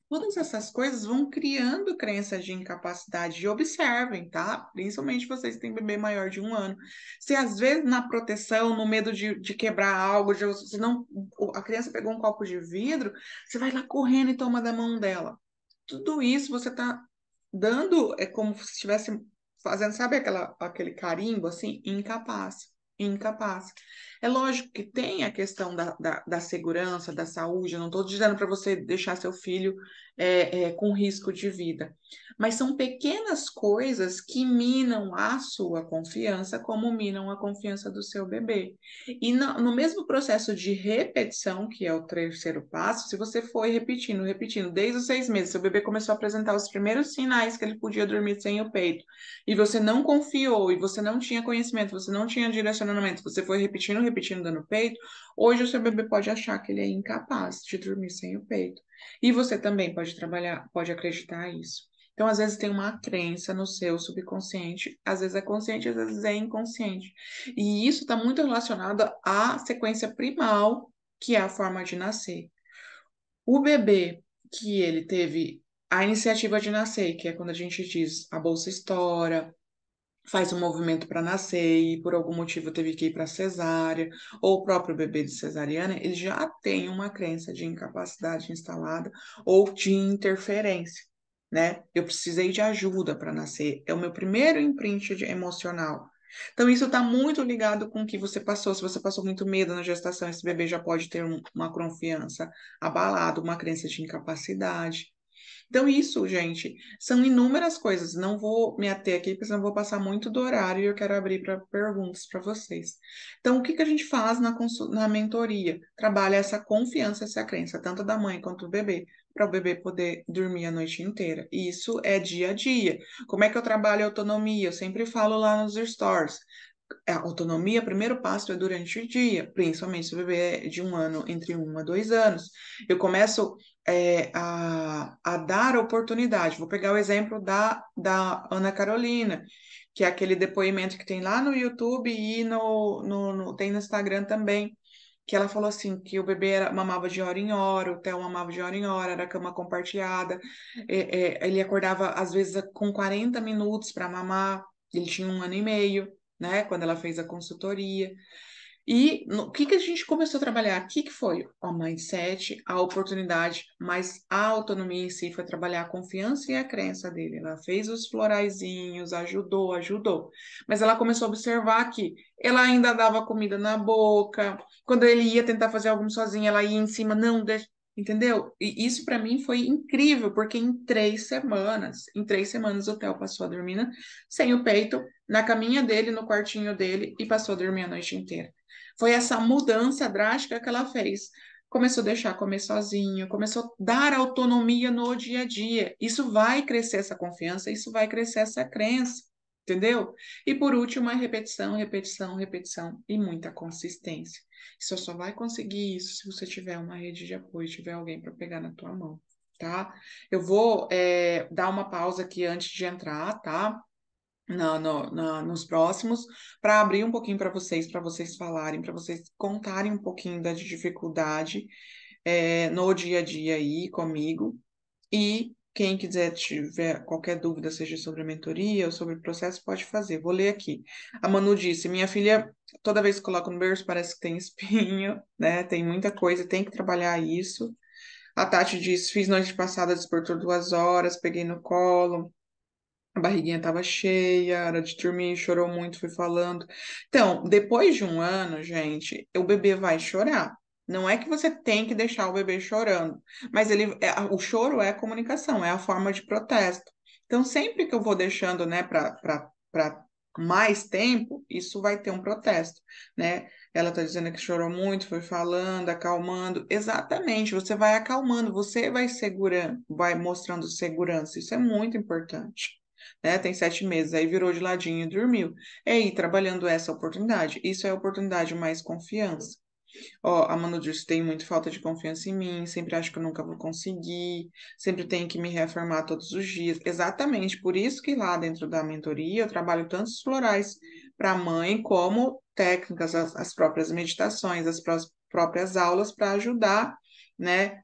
Todas essas coisas vão criando crenças de incapacidade. E observem, tá? Principalmente vocês que têm bebê maior de 1 ano. Se às vezes na proteção, no medo de quebrar algo, se não, a criança pegou um copo de vidro, você vai lá correndo e toma da mão dela. Tudo isso você está dando, é como se estivesse fazendo, sabe aquele carimbo assim? Incapaz. incapaz. É lógico que tem a questão da segurança, da saúde, eu não estou dizendo para você deixar seu filho com risco de vida, mas são pequenas coisas que minam a sua confiança, como minam a confiança do seu bebê. E no mesmo processo de repetição, que é o terceiro passo, se você for repetindo, repetindo, desde os 6 meses, seu bebê começou a apresentar os primeiros sinais que ele podia dormir sem o peito, e você não confiou, e você não tinha conhecimento, você não tinha direcionamento, você foi repetindo, repetindo, dando peito, hoje o seu bebê pode achar que ele é incapaz de dormir sem o peito. E você também pode trabalhar, pode acreditar isso. Então, às vezes tem uma crença no seu subconsciente, às vezes é consciente, às vezes é inconsciente. E isso está muito relacionado à sequência primal, que é a forma de nascer. O bebê que ele teve a iniciativa de nascer, que é quando a gente diz a bolsa estoura, faz um movimento para nascer e por algum motivo teve que ir para cesárea, ou o próprio bebê de cesariana, ele já tem uma crença de incapacidade instalada ou de interferência, né? Eu precisei de ajuda para nascer, é o meu primeiro imprint emocional. Então, isso está muito ligado com o que você passou. Se você passou muito medo na gestação, esse bebê já pode ter uma confiança abalada, uma crença de incapacidade. Então, isso, gente, são inúmeras coisas. Não vou me ater aqui, porque senão eu vou passar muito do horário e eu quero abrir para perguntas para vocês. Então, o que que a gente faz na mentoria? Trabalha essa confiança, essa crença, tanto da mãe quanto do bebê, para o bebê poder dormir a noite inteira. E isso é dia a dia. Como é que eu trabalho a autonomia? Eu sempre falo lá nos stores. A autonomia, o primeiro passo é durante o dia, principalmente se o bebê é de 1 ano, entre 1 a 2 anos. Eu começo a dar oportunidade. Vou pegar o exemplo da Ana Carolina, que é aquele depoimento que tem lá no YouTube e tem no Instagram também, que ela falou assim, que o bebê mamava de hora em hora, o Theo mamava de hora em hora, era cama compartilhada, ele acordava às vezes com 40 minutos para mamar, ele tinha 1 ano e meio, né, quando ela fez a consultoria. E o que que a gente começou a trabalhar? O que que foi? O mindset, a oportunidade, mas a autonomia em si foi trabalhar a confiança e a crença dele. Ela fez os floraizinhos, ajudou, ajudou. Mas ela começou a observar que ela ainda dava comida na boca. Quando ele ia tentar fazer algo sozinho, ela ia em cima, não, deixa. Entendeu? E isso para mim foi incrível, porque em 3 semanas o Theo passou a dormir sem o peito, na caminha dele, no quartinho dele, e passou a dormir a noite inteira. Foi essa mudança drástica que ela fez. Começou a deixar comer sozinho, começou a dar autonomia no dia a dia. Isso vai crescer essa confiança, isso vai crescer essa crença, entendeu? E por último, é repetição, repetição, repetição e muita consistência. Você só vai conseguir isso se você tiver uma rede de apoio, tiver alguém para pegar na tua mão, tá? Eu vou dar uma pausa aqui antes de entrar, tá? Nos próximos, para abrir um pouquinho para vocês falarem, para vocês contarem um pouquinho da dificuldade no dia a dia aí comigo. E quem quiser tiver qualquer dúvida, seja sobre a mentoria ou sobre o processo, pode fazer. Vou ler aqui. A Manu disse: minha filha, toda vez que coloca no berço, parece que tem espinho, né? Tem muita coisa, tem que trabalhar isso. A Tati disse: fiz noite passada, despertou 2 horas, peguei no colo. A barriguinha estava cheia, era de dormir, chorou muito, fui falando. Então, depois de 1 ano, gente, o bebê vai chorar. Não é que você tem que deixar o bebê chorando, mas o choro é a comunicação, é a forma de protesto. Então, sempre que eu vou deixando, né, para mais tempo, isso vai ter um protesto, né? Ela está dizendo que chorou muito, foi falando, acalmando. Exatamente, você vai acalmando, você vai segurando, vai mostrando segurança. Isso é muito importante, né? Tem 7 meses, aí virou de ladinho e dormiu. É aí, trabalhando essa oportunidade. Isso é a oportunidade mais confiança. Ó, a Manu disse, tem muito falta de confiança em mim, sempre acho que eu nunca vou conseguir, sempre tenho que me reafirmar todos os dias. Exatamente, por isso que lá dentro da mentoria eu trabalho tantos florais para a mãe, como técnicas, as próprias meditações, as próprias aulas para ajudar, né,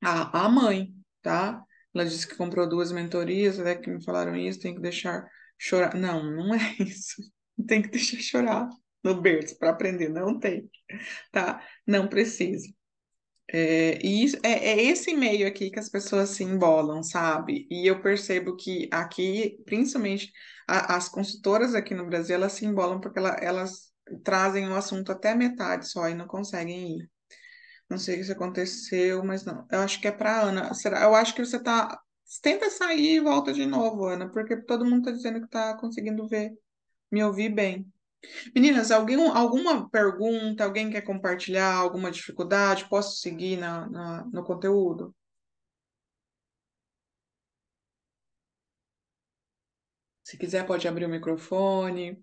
a mãe, tá? Ela disse que comprou 2 mentorias, até que me falaram isso, tem que deixar chorar. Não, não é isso. Tem que deixar chorar no berço para aprender, não tem, tá? Não precisa. É esse meio aqui que as pessoas se embolam, sabe? E eu percebo que aqui, principalmente as consultoras aqui no Brasil, elas se embolam porque elas trazem o assunto até metade só e não conseguem ir. Não sei se aconteceu, mas não. Eu acho que é para Ana. Será? Eu acho que você tá. Tenta sair e volta de novo, Ana, porque todo mundo tá dizendo que tá conseguindo ver, me ouvir bem. Meninas, alguma pergunta? Alguém quer compartilhar alguma dificuldade? Posso seguir no conteúdo? Se quiser, pode abrir o microfone.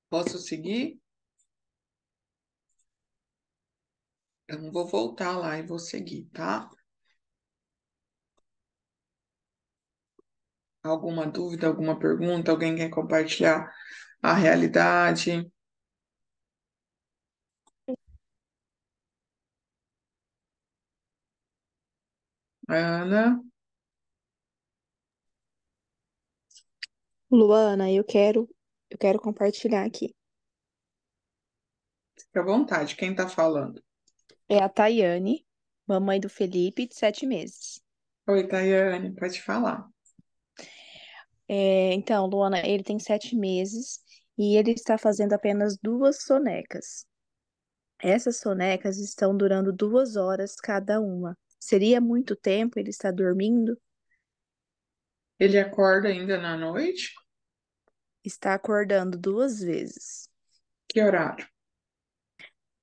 Posso seguir? Eu não vou voltar lá e vou seguir, tá? Alguma dúvida, alguma pergunta? Alguém quer compartilhar a realidade? Ana, Luana, eu quero compartilhar aqui. fica à vontade. Quem tá falando? É a Tayane, mamãe do Felipe, de 7 meses. Oi, Tayane, pode falar. Então, Luana, ele tem 7 meses e ele está fazendo apenas 2 sonecas. Essas sonecas estão durando 2 horas cada uma. Seria muito tempo ele está dormindo? Ele acorda ainda na noite? Está acordando 2 vezes. Que horário?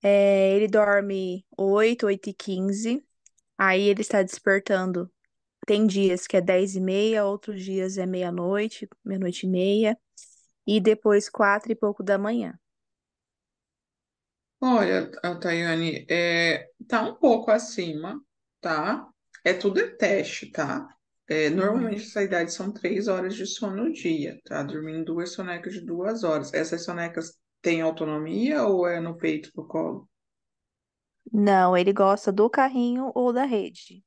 Ele dorme 8, 8h15. Aí ele está despertando. Tem dias que é 10h30, outros dias é meia-noite, meia-noite e meia, e depois 4 e pouco da manhã. Olha, Tayane, tá um pouco acima, tá? Tudo é teste, tá? Normalmente Uhum. essa idade são 3 horas de sono no dia, tá? Dormindo duas sonecas de 2 horas. Essas sonecas têm autonomia ou é no peito do colo? Não, ele gosta do carrinho ou da rede.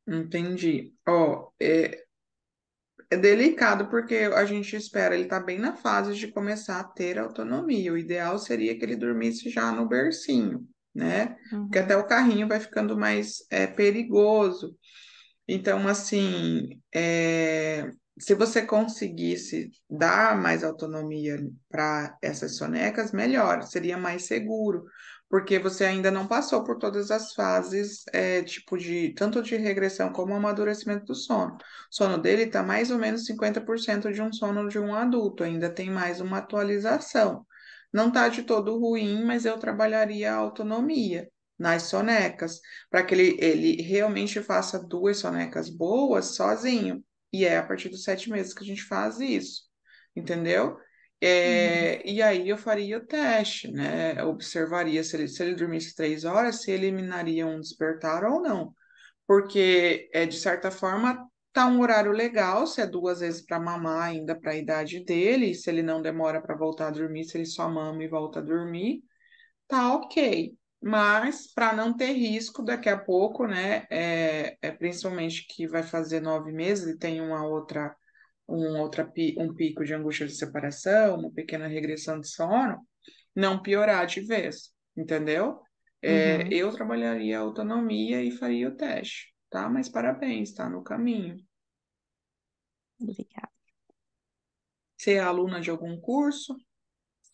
Entendi. Ó, é delicado porque a gente espera, ele tá bem na fase de começar a ter autonomia. O ideal seria que ele dormisse já no bercinho, né? Porque até Uhum. o carrinho vai ficando mais perigoso. Então, assim, se você conseguisse dar mais autonomia para essas sonecas, melhor, seria mais seguro, porque você ainda não passou por todas as fases, tipo de tanto de regressão como amadurecimento do sono. O sono dele está mais ou menos 50% de um sono de um adulto, ainda tem mais uma atualização. Não está de todo ruim, mas eu trabalharia a autonomia nas sonecas para que ele realmente faça duas sonecas boas sozinho. E é a partir dos 7 meses que a gente faz isso, entendeu? Uhum. E aí eu faria o teste, né? Eu observaria se ele dormisse 3 horas, se eliminaria um despertar ou não. Porque, de certa forma, tá um horário legal, se é 2 vezes para mamar ainda para a idade dele, se ele não demora para voltar a dormir, se ele só mama e volta a dormir, tá ok, mas para não ter risco daqui a pouco, né? Principalmente que vai fazer 9 meses e tem um pico de angústia de separação, uma pequena regressão de sono, não piorar de vez, entendeu? Uhum. Eu trabalharia a autonomia e faria o teste, tá? Mas parabéns, tá no caminho. Obrigada. Você é aluna de algum curso?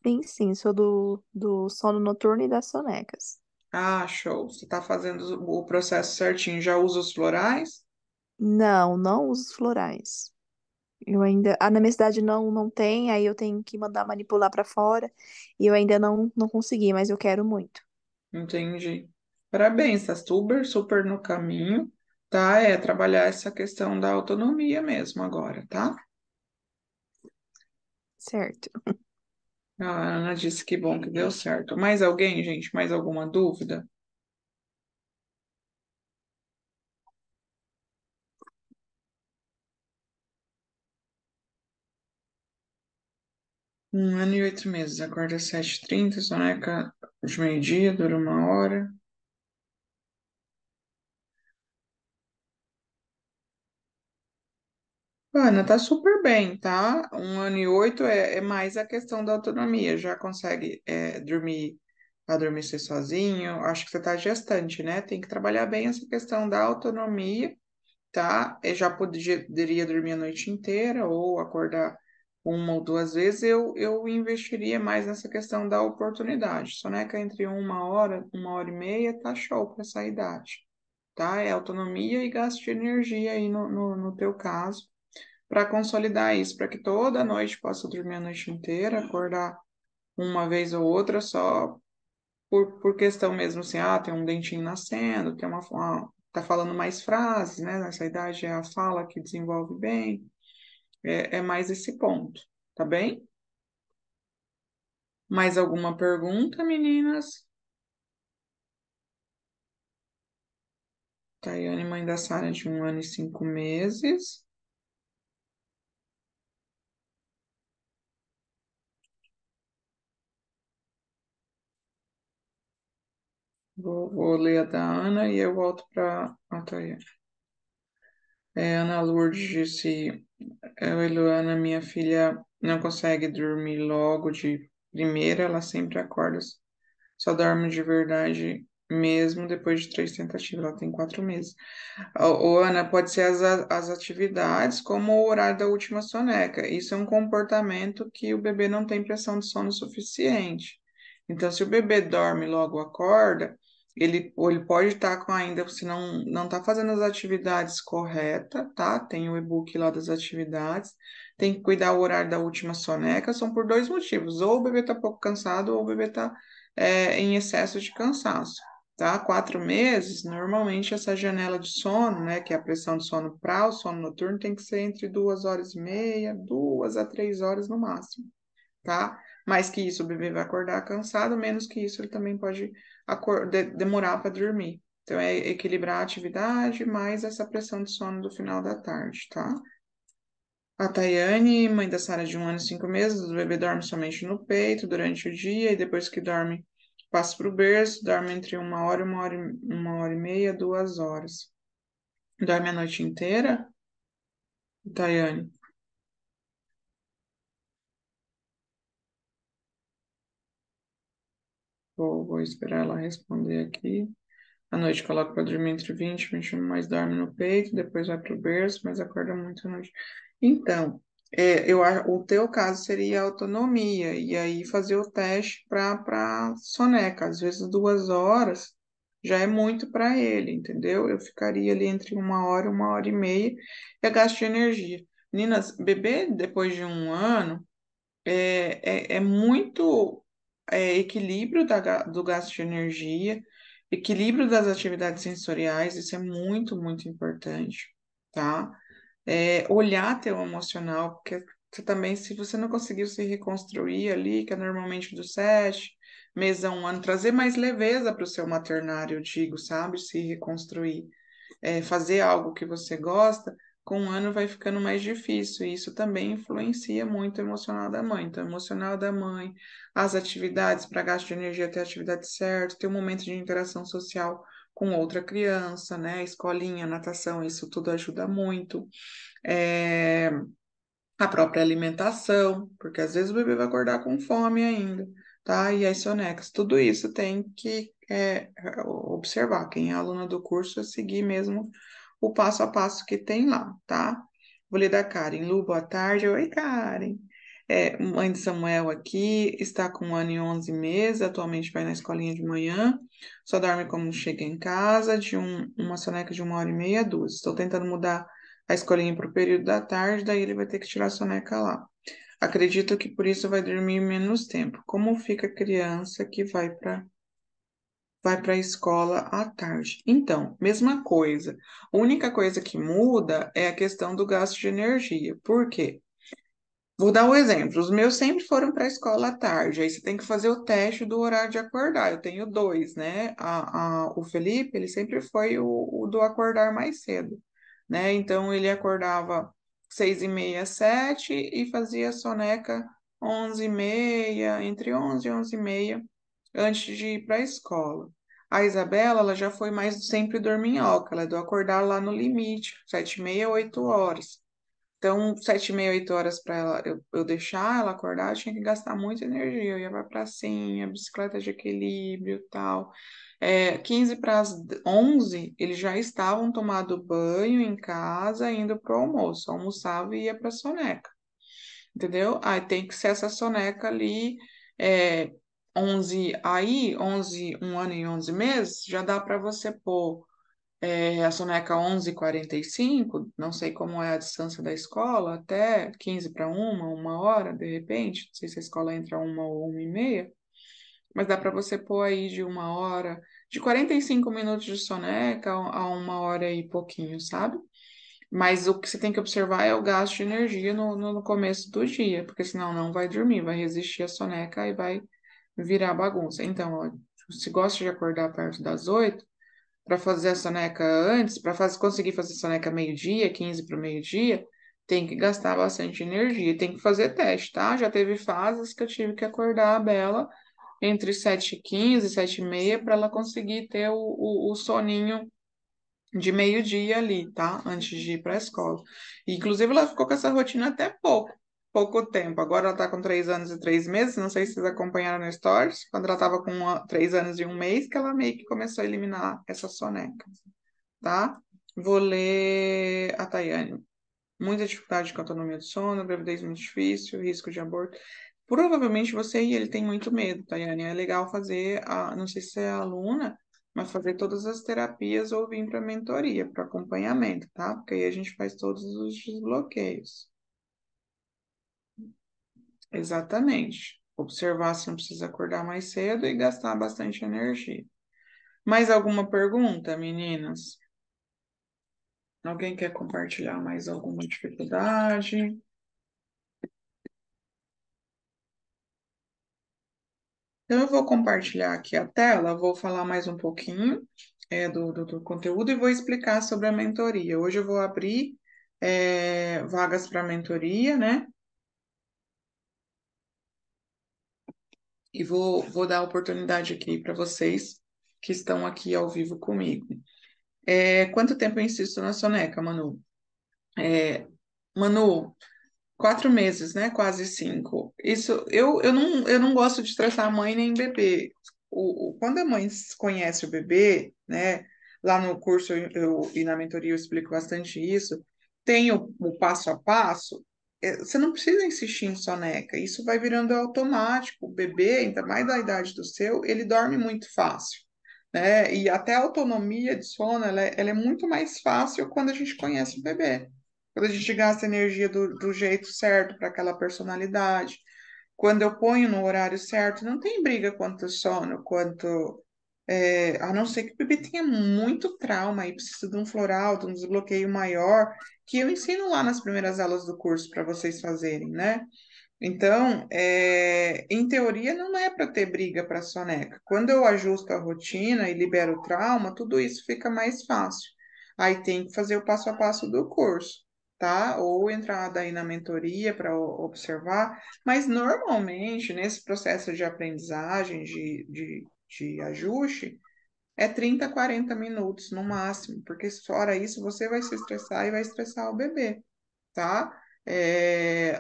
Sim, sim, sou do sono noturno e das sonecas. Ah, show. Você está fazendo o processo certinho. Já usa os florais? Não, não uso os florais. Na minha cidade não tem, aí eu tenho que mandar manipular para fora e eu ainda não consegui, mas eu quero muito. Entendi. Parabéns, tá super, super no caminho, tá? É trabalhar essa questão da autonomia mesmo agora, tá? Certo. A Ana disse que bom que deu certo. Mais alguém, gente? Mais alguma dúvida? 1 ano e 8 meses. Acorda às 7h30, soneca de meio-dia, dura 1 hora. Ana, tá super bem, tá? 1 ano e 8 é mais a questão da autonomia. Já consegue dormir, adormecer sozinho. Acho que você tá gestante, né? Tem que trabalhar bem essa questão da autonomia, tá? Eu já poderia dormir a noite inteira ou acordar 1 ou 2 vezes. Eu investiria mais nessa questão da oportunidade. Soneca entre 1 hora, 1 hora e meia, tá show para essa idade, tá? É autonomia e gasto de energia aí no teu caso para consolidar isso, para que toda noite possa dormir a noite inteira, acordar uma vez ou outra só por questão mesmo assim, tem um dentinho nascendo, tá falando mais frases, né? Nessa idade é a fala que desenvolve bem, é mais esse ponto, tá bem? Mais alguma pergunta, meninas? Tayane, mãe da Sara, de 1 ano e 5 meses. Vou ler a da Ana e eu volto para a Tayane. Ana Lourdes disse: Eloana, minha filha, não consegue dormir logo de primeira, ela sempre acorda, só dorme de verdade mesmo depois de 3 tentativas, ela tem 4 meses. Ana, pode ser as atividades como o horário da última soneca. Isso é um comportamento que o bebê não tem pressão de sono suficiente. Então, se o bebê dorme e logo acorda, ou ele pode estar com ainda, se não está fazendo as atividades corretas, tá? Tem o e-book lá das atividades. Tem que cuidar o horário da última soneca, são por dois motivos. Ou o bebê está pouco cansado, ou o bebê está em excesso de cansaço, tá? 4 meses, normalmente essa janela de sono, né, que é a pressão de sono para o sono noturno, tem que ser entre 2 horas e meia, 2 a 3 horas no máximo, tá? Mais que isso, o bebê vai acordar cansado, menos que isso, ele também pode demorar para dormir. Então, é equilibrar a atividade mais essa pressão de sono do final da tarde, tá? A Tayane, mãe da Sara, de 1 ano e 5 meses, o bebê dorme somente no peito durante o dia e depois que dorme, passa para o berço, dorme entre 1 hora, 1 hora e meia, 2 horas. Dorme a noite inteira, Tayane? Vou esperar ela responder aqui. À noite coloca para dormir entre 20 e 21, mas dorme no peito, depois vai para o berço, mas acorda muito à noite. Então, o teu caso seria a autonomia, e aí fazer o teste para soneca. Às vezes 2 horas já é muito para ele, entendeu? Eu ficaria ali entre 1 hora e 1 hora e meia, é gasto de energia. Meninas, bebê depois de 1 ano é muito equilíbrio do gasto de energia, equilíbrio das atividades sensoriais, isso é muito, muito importante, tá? Olhar teu emocional, porque você também, se você não conseguiu se reconstruir ali, que é normalmente do 7 meses a 1 ano, trazer mais leveza para o seu maternário, eu digo, sabe? Se reconstruir fazer algo que você gosta, com 1 ano vai ficando mais difícil. E isso também influencia muito o emocional da mãe. Então, o emocional da mãe, as atividades para gasto de energia, ter a atividade certa, ter um momento de interação social com outra criança, né? Escolinha, natação, isso tudo ajuda muito. É, a própria alimentação, porque às vezes o bebê vai acordar com fome ainda, tá? E as sonecas, tudo isso tem que observar. Quem é aluna do curso é seguir mesmo o passo a passo que tem lá, tá? Vou ler da Karen. Lu, boa tarde. Oi, Karen. Mãe de Samuel aqui, está com 1 ano e 11 meses, atualmente vai na escolinha de manhã, só dorme quando chega em casa, uma soneca de 1 hora e meia, 2. Estou tentando mudar a escolinha para o período da tarde, daí ele vai ter que tirar a soneca lá. Acredito que por isso vai dormir menos tempo. Como fica a criança que vai para a escola à tarde? Então, mesma coisa. A única coisa que muda é a questão do gasto de energia. Por quê? Vou dar um exemplo. Os meus sempre foram para a escola à tarde. Aí você tem que fazer o teste do horário de acordar. Eu tenho dois, né? O Felipe, ele sempre foi o do acordar mais cedo, né? Então ele acordava 6h30, 7 e fazia soneca 11h30, entre 11 e 11h30, antes de ir para a escola. A Isabela, ela já foi mais sempre dorminhoca, ela é do acordar lá no limite, 7h30, 8 horas. Então, 7h30, 8 horas para ela, eu deixar ela acordar, eu tinha que gastar muita energia. Eu ia pra pracinha, bicicleta de equilíbrio e tal. 15 para as 11, eles já estavam tomando banho em casa, indo pro almoço. Almoçava e ia pra soneca, entendeu? Aí tem que ser essa soneca ali, é, 11, 1 ano e 11 meses, já dá para você pôr a soneca 11h45, não sei como é a distância da escola, até 15 para 1 hora, de repente, não sei se a escola entra 1 ou 1h30, mas dá para você pôr aí de 1 hora, de 45 minutos de soneca a 1 hora e pouquinho, sabe? Mas o que você tem que observar é o gasto de energia no começo do dia, porque senão não vai dormir, vai resistir à soneca e vai virar bagunça. Então, ó, se gosta de acordar perto das 8, para fazer a soneca antes, para conseguir fazer soneca meio-dia, 15 para o meio-dia, tem que gastar bastante energia, tem que fazer teste, tá? Já teve fases que eu tive que acordar a Bela entre 7h15 e 7h30 para ela conseguir ter o soninho de meio-dia ali, tá? Antes de ir para a escola. E, inclusive, ela ficou com essa rotina até pouco tempo. Agora ela tá com 3 anos e 3 meses. Não sei se vocês acompanharam no Stories, quando ela tava com 3 anos e 1 mês, que ela meio que começou a eliminar essa soneca, tá? Vou ler a Tayane. Muita dificuldade com a autonomia do sono, gravidez muito difícil, risco de aborto. Provavelmente você e ele têm muito medo, Tayane. É legal fazer, não sei se você é aluna, mas fazer todas as terapias ou vir para mentoria, para acompanhamento, tá? Porque aí a gente faz todos os desbloqueios. Exatamente. Observar se não precisa acordar mais cedo e gastar bastante energia. Mais alguma pergunta, meninas? Alguém quer compartilhar mais alguma dificuldade? Então, eu vou compartilhar aqui a tela, vou falar mais um pouquinho do conteúdo e vou explicar sobre a mentoria. Hoje eu vou abrir vagas para mentoria, né? E vou dar oportunidade aqui para vocês que estão aqui ao vivo comigo. Quanto tempo eu insisto na soneca, Manu? Manu, 4 meses, né? Quase 5. Isso, eu não gosto de estressar a mãe nem bebê. Quando a mãe conhece o bebê, né? Lá no curso e na mentoria eu explico bastante isso. Tem o passo a passo. Você não precisa insistir em soneca. Isso vai virando automático. O bebê, ainda mais da idade do seu, ele dorme muito fácil, né? E até a autonomia de sono, ela é muito mais fácil quando a gente conhece o bebê. Quando a gente gasta energia do jeito certo para aquela personalidade. Quando eu ponho no horário certo, não tem briga quanto sono, quanto. A não ser que o bebê tenha muito trauma e precisa de um floral, de um desbloqueio maior, que eu ensino lá nas primeiras aulas do curso para vocês fazerem, né? Então, em teoria, não é para ter briga para soneca. Quando eu ajusto a rotina e libero o trauma, tudo isso fica mais fácil. Aí tem que fazer o passo a passo do curso, tá? Ou entrar daí na mentoria para observar. Mas normalmente, nesse processo de aprendizagem, de ajuste, é 30, 40 minutos no máximo, porque fora isso você vai se estressar e vai estressar o bebê, tá?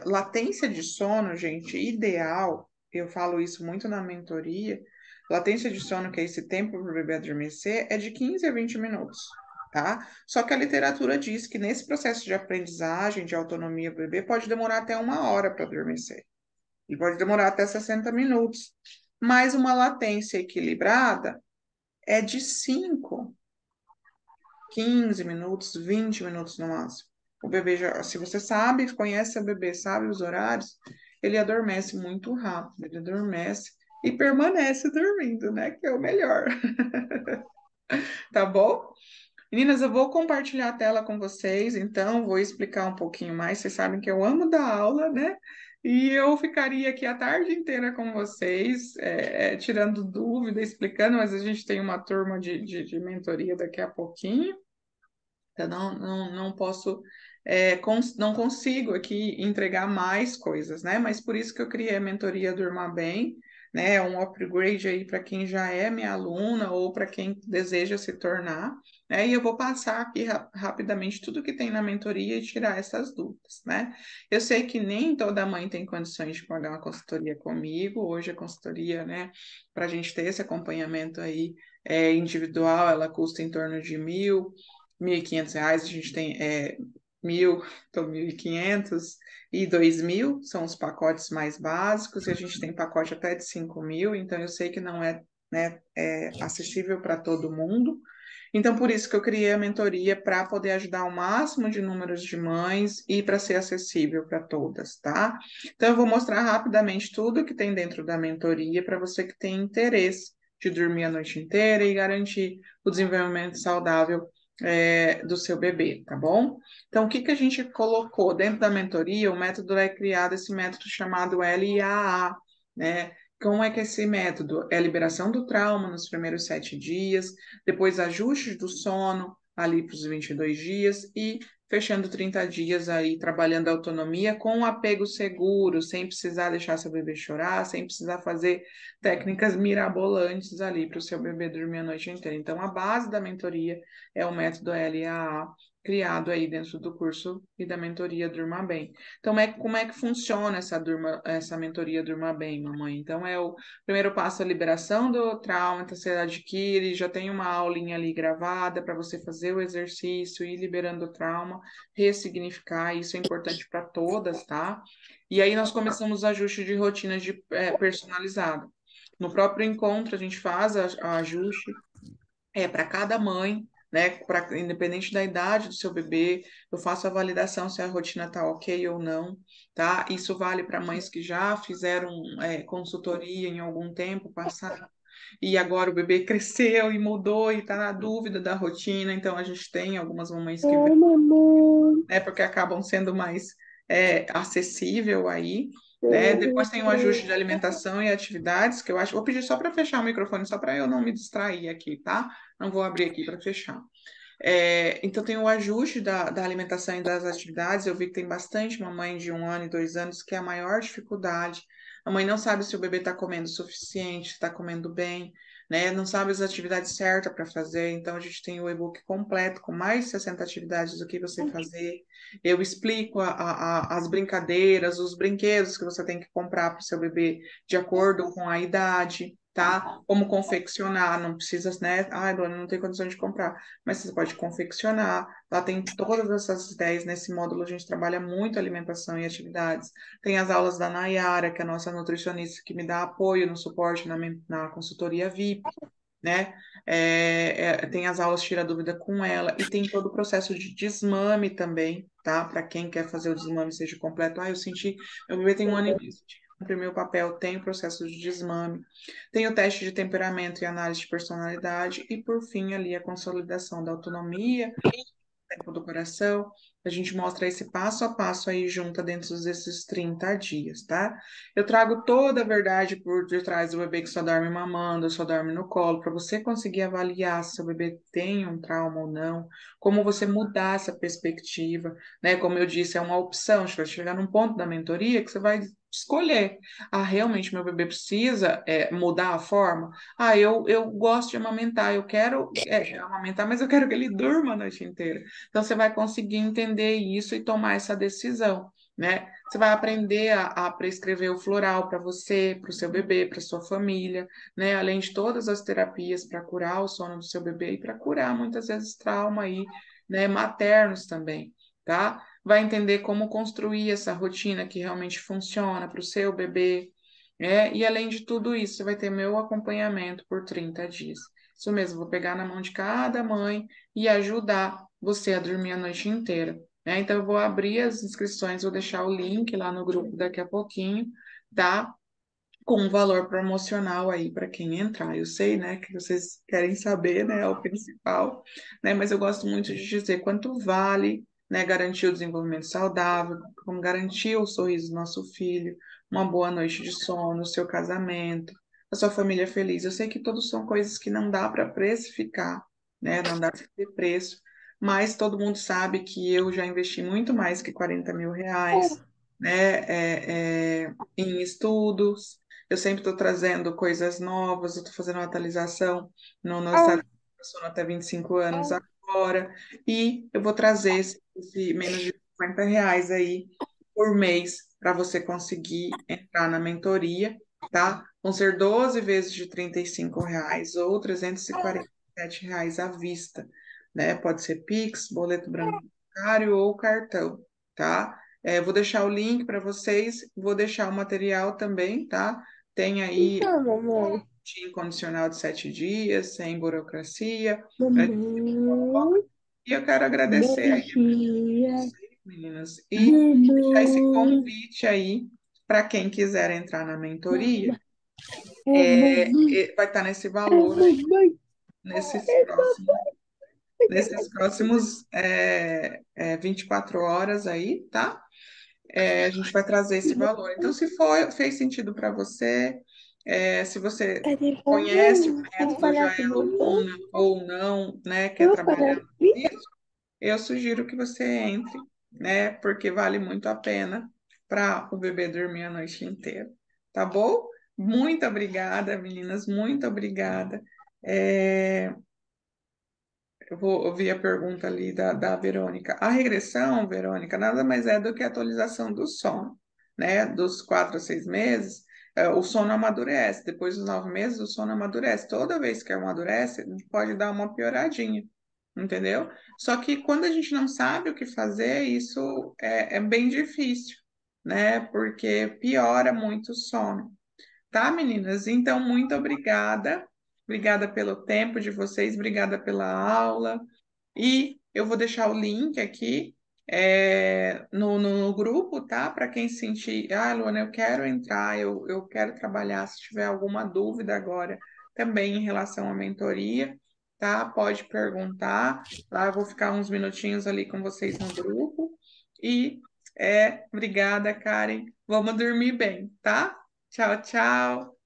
Latência de sono, gente, ideal, eu falo isso muito na mentoria, latência de sono, que é esse tempo para o bebê adormecer, é de 15 a 20 minutos, tá? Só que a literatura diz que nesse processo de aprendizagem, de autonomia do bebê, pode demorar até 1 hora para adormecer, e pode demorar até 60 minutos. Mas uma latência equilibrada é de 5 15 minutos, 20 minutos no máximo. O bebê já, se você sabe, conhece o bebê, sabe os horários, ele adormece muito rápido, ele adormece e permanece dormindo, né? Que é o melhor, tá bom? Meninas, eu vou compartilhar a tela com vocês, então vou explicar um pouquinho mais. Vocês sabem que eu amo dar aula, né? E eu ficaria aqui a tarde inteira com vocês, tirando dúvida, explicando, mas a gente tem uma turma de mentoria daqui a pouquinho. Eu não posso, não consigo aqui entregar mais coisas, né? Mas por isso que eu criei a mentoria Durma Bem, né? Um upgrade aí para quem já é minha aluna ou para quem deseja se tornar, né? E eu vou passar aqui rapidamente tudo que tem na mentoria e tirar essas dúvidas, né? Eu sei que nem toda mãe tem condições de pagar uma consultoria comigo. Hoje a consultoria, né, para a gente ter esse acompanhamento aí individual, ela custa em torno de 1.000, R$ 1.500. A gente tem 1.000, então 1.500 e 2.000 são os pacotes mais básicos, e a gente tem pacote até de 5.000, então eu sei que não é, né, acessível para todo mundo. Então, por isso que eu criei a mentoria para poder ajudar o máximo de números de mães e para ser acessível para todas, tá? Então, eu vou mostrar rapidamente tudo que tem dentro da mentoria para você que tem interesse de dormir a noite inteira e garantir o desenvolvimento saudável do seu bebê, tá bom? Então, o que que a gente colocou dentro da mentoria? O método é criado, esse método chamado LIAA, né? Como é que é esse método? É a liberação do trauma nos primeiros 7 dias, depois ajustes do sono ali para os 22 dias e fechando 30 dias aí trabalhando a autonomia com um apego seguro, sem precisar deixar seu bebê chorar, sem precisar fazer técnicas mirabolantes ali para o seu bebê dormir a noite inteira. Então, a base da mentoria é o método LAA, criado aí dentro do curso e da mentoria Durma Bem. Então, como é que funciona essa mentoria Durma Bem, mamãe? Então, o primeiro passo é a liberação do trauma, então você adquire, já tem uma aulinha ali gravada para você fazer o exercício, ir liberando o trauma, ressignificar, isso é importante para todas, tá? E aí nós começamos os ajustes de rotina personalizado. No próprio encontro, a gente faz a ajuste para cada mãe, né? Independente da idade do seu bebê, eu faço a validação se a rotina está ok ou não, tá? Isso vale para mães que já fizeram consultoria em algum tempo passado e agora o bebê cresceu e mudou e está na dúvida da rotina. Então a gente tem algumas mamães que vêm, né? Porque acabam sendo mais acessível aí. Né? Depois tem o ajuste de alimentação e atividades, que eu acho. Vou pedir só para fechar o microfone, só para eu não me distrair aqui, tá? Não vou abrir aqui para fechar. Então, tem o ajuste da alimentação e das atividades. Eu vi que tem bastante mamãe de 1 ano e 2 anos que é a maior dificuldade. A mãe não sabe se o bebê está comendo o suficiente, está comendo bem, né? Não sabe as atividades certas para fazer. Então, a gente tem o e-book completo com mais de 60 atividades do que você fazer. Eu explico as brincadeiras, os brinquedos que você tem que comprar para o seu bebê de acordo com a idade, tá? Como confeccionar, não precisa, né? Ai, Luana, não tem condição de comprar, mas você pode confeccionar. Lá tem todas essas ideias. Nesse módulo a gente trabalha muito alimentação e atividades. Tem as aulas da Nayara, que é a nossa nutricionista, que me dá apoio no suporte na consultoria VIP, né? Tem as aulas Tira Dúvida com ela e tem todo o processo de desmame também, tá? Para quem quer fazer o desmame seja completo. Ah, eu senti, meu bebê tem 1 ano e meio, eu senti que cumpri meu papel, tem o processo de desmame, tem o teste de temperamento e análise de personalidade e, por fim, ali a consolidação da autonomia, tempo do coração. A gente mostra esse passo a passo aí junta dentro desses 30 dias, tá? Eu trago toda a verdade por detrás do bebê que só dorme mamando, só dorme no colo, para você conseguir avaliar se seu bebê tem um trauma ou não, como você mudar essa perspectiva, né? Como eu disse, é uma opção, você vai chegar num ponto da mentoria que você vai escolher. Ah, realmente meu bebê precisa mudar a forma? Ah, eu gosto de amamentar, eu quero amamentar, mas eu quero que ele durma a noite inteira. Então, você vai conseguir entender isso e tomar essa decisão, né? Você vai aprender a prescrever o floral para você, para o seu bebê, para sua família, né? Além de todas as terapias para curar o sono do seu bebê e para curar muitas vezes trauma aí, né? Maternos também, tá? Vai entender como construir essa rotina que realmente funciona para o seu bebê, né? E além de tudo isso, você vai ter meu acompanhamento por 30 dias. Isso mesmo, vou pegar na mão de cada mãe e ajudar você a dormir a noite inteira, né? Então, eu vou abrir as inscrições, vou deixar o link lá no grupo daqui a pouquinho, tá? Com um valor promocional aí para quem entrar. Eu sei, né, que vocês querem saber, né, é o principal, né? Mas eu gosto muito de dizer quanto vale, né, garantir o desenvolvimento saudável, como garantir o sorriso do nosso filho, uma boa noite de sono, o seu casamento, a sua família feliz. Eu sei que todos são coisas que não dá para precificar, né? Não dá para ter preço, mas todo mundo sabe que eu já investi muito mais que R$ 40.000, né, em estudos. Eu sempre estou trazendo coisas novas, eu estou fazendo uma atualização no estado da Sono até 25 anos agora, e eu vou trazer esse menos de R$ 50 aí por mês para você conseguir entrar na mentoria, tá? Vão ser 12 vezes de R$ 35 ou R$ 347 à vista, né? Pode ser Pix, boleto bancário ou cartão, tá? Vou deixar o link para vocês, vou deixar o material também, tá? Tem aí Então, mamãe. incondicional de 7 dias, sem burocracia. Mamãe. E eu quero agradecer Bom aí dia. vocês, meninas, e deixar esse Mamãe. convite aí para quem quiser entrar na mentoria. Mamãe. Vai estar nesse valor aí, Mamãe. nesses próximos, nesses próximos 24 horas aí, tá? A gente vai trazer esse valor. Então, se fez sentido para você, se você Cadê conhece o mamãe? Vamos método, já falar é com mamãe? aluna ou não, né, quer Vamos trabalhar falar comigo? nisso, eu sugiro que você entre, né, porque vale muito a pena para o bebê dormir a noite inteira, tá bom? Muito obrigada, meninas, muito obrigada. É, eu vou ouvir a pergunta ali da Verônica. A regressão, Verônica, nada mais é do que a atualização do sono, né? Dos 4 a 6 meses, o sono amadurece. Depois dos 9 meses, o sono amadurece. Toda vez que amadurece, pode dar uma pioradinha, entendeu? Só que quando a gente não sabe o que fazer, isso é bem difícil, né? Porque piora muito o sono. Tá, meninas? Então, muito obrigada. Obrigada pelo tempo de vocês, obrigada pela aula. E eu vou deixar o link aqui no grupo, tá? Para quem sentir, Luana, eu quero entrar, eu quero trabalhar. Se tiver alguma dúvida agora também em relação à mentoria, tá? Pode perguntar. Lá eu vou ficar uns minutinhos ali com vocês no grupo. E obrigada, Karen. Vamos dormir bem, tá? Tchau, tchau.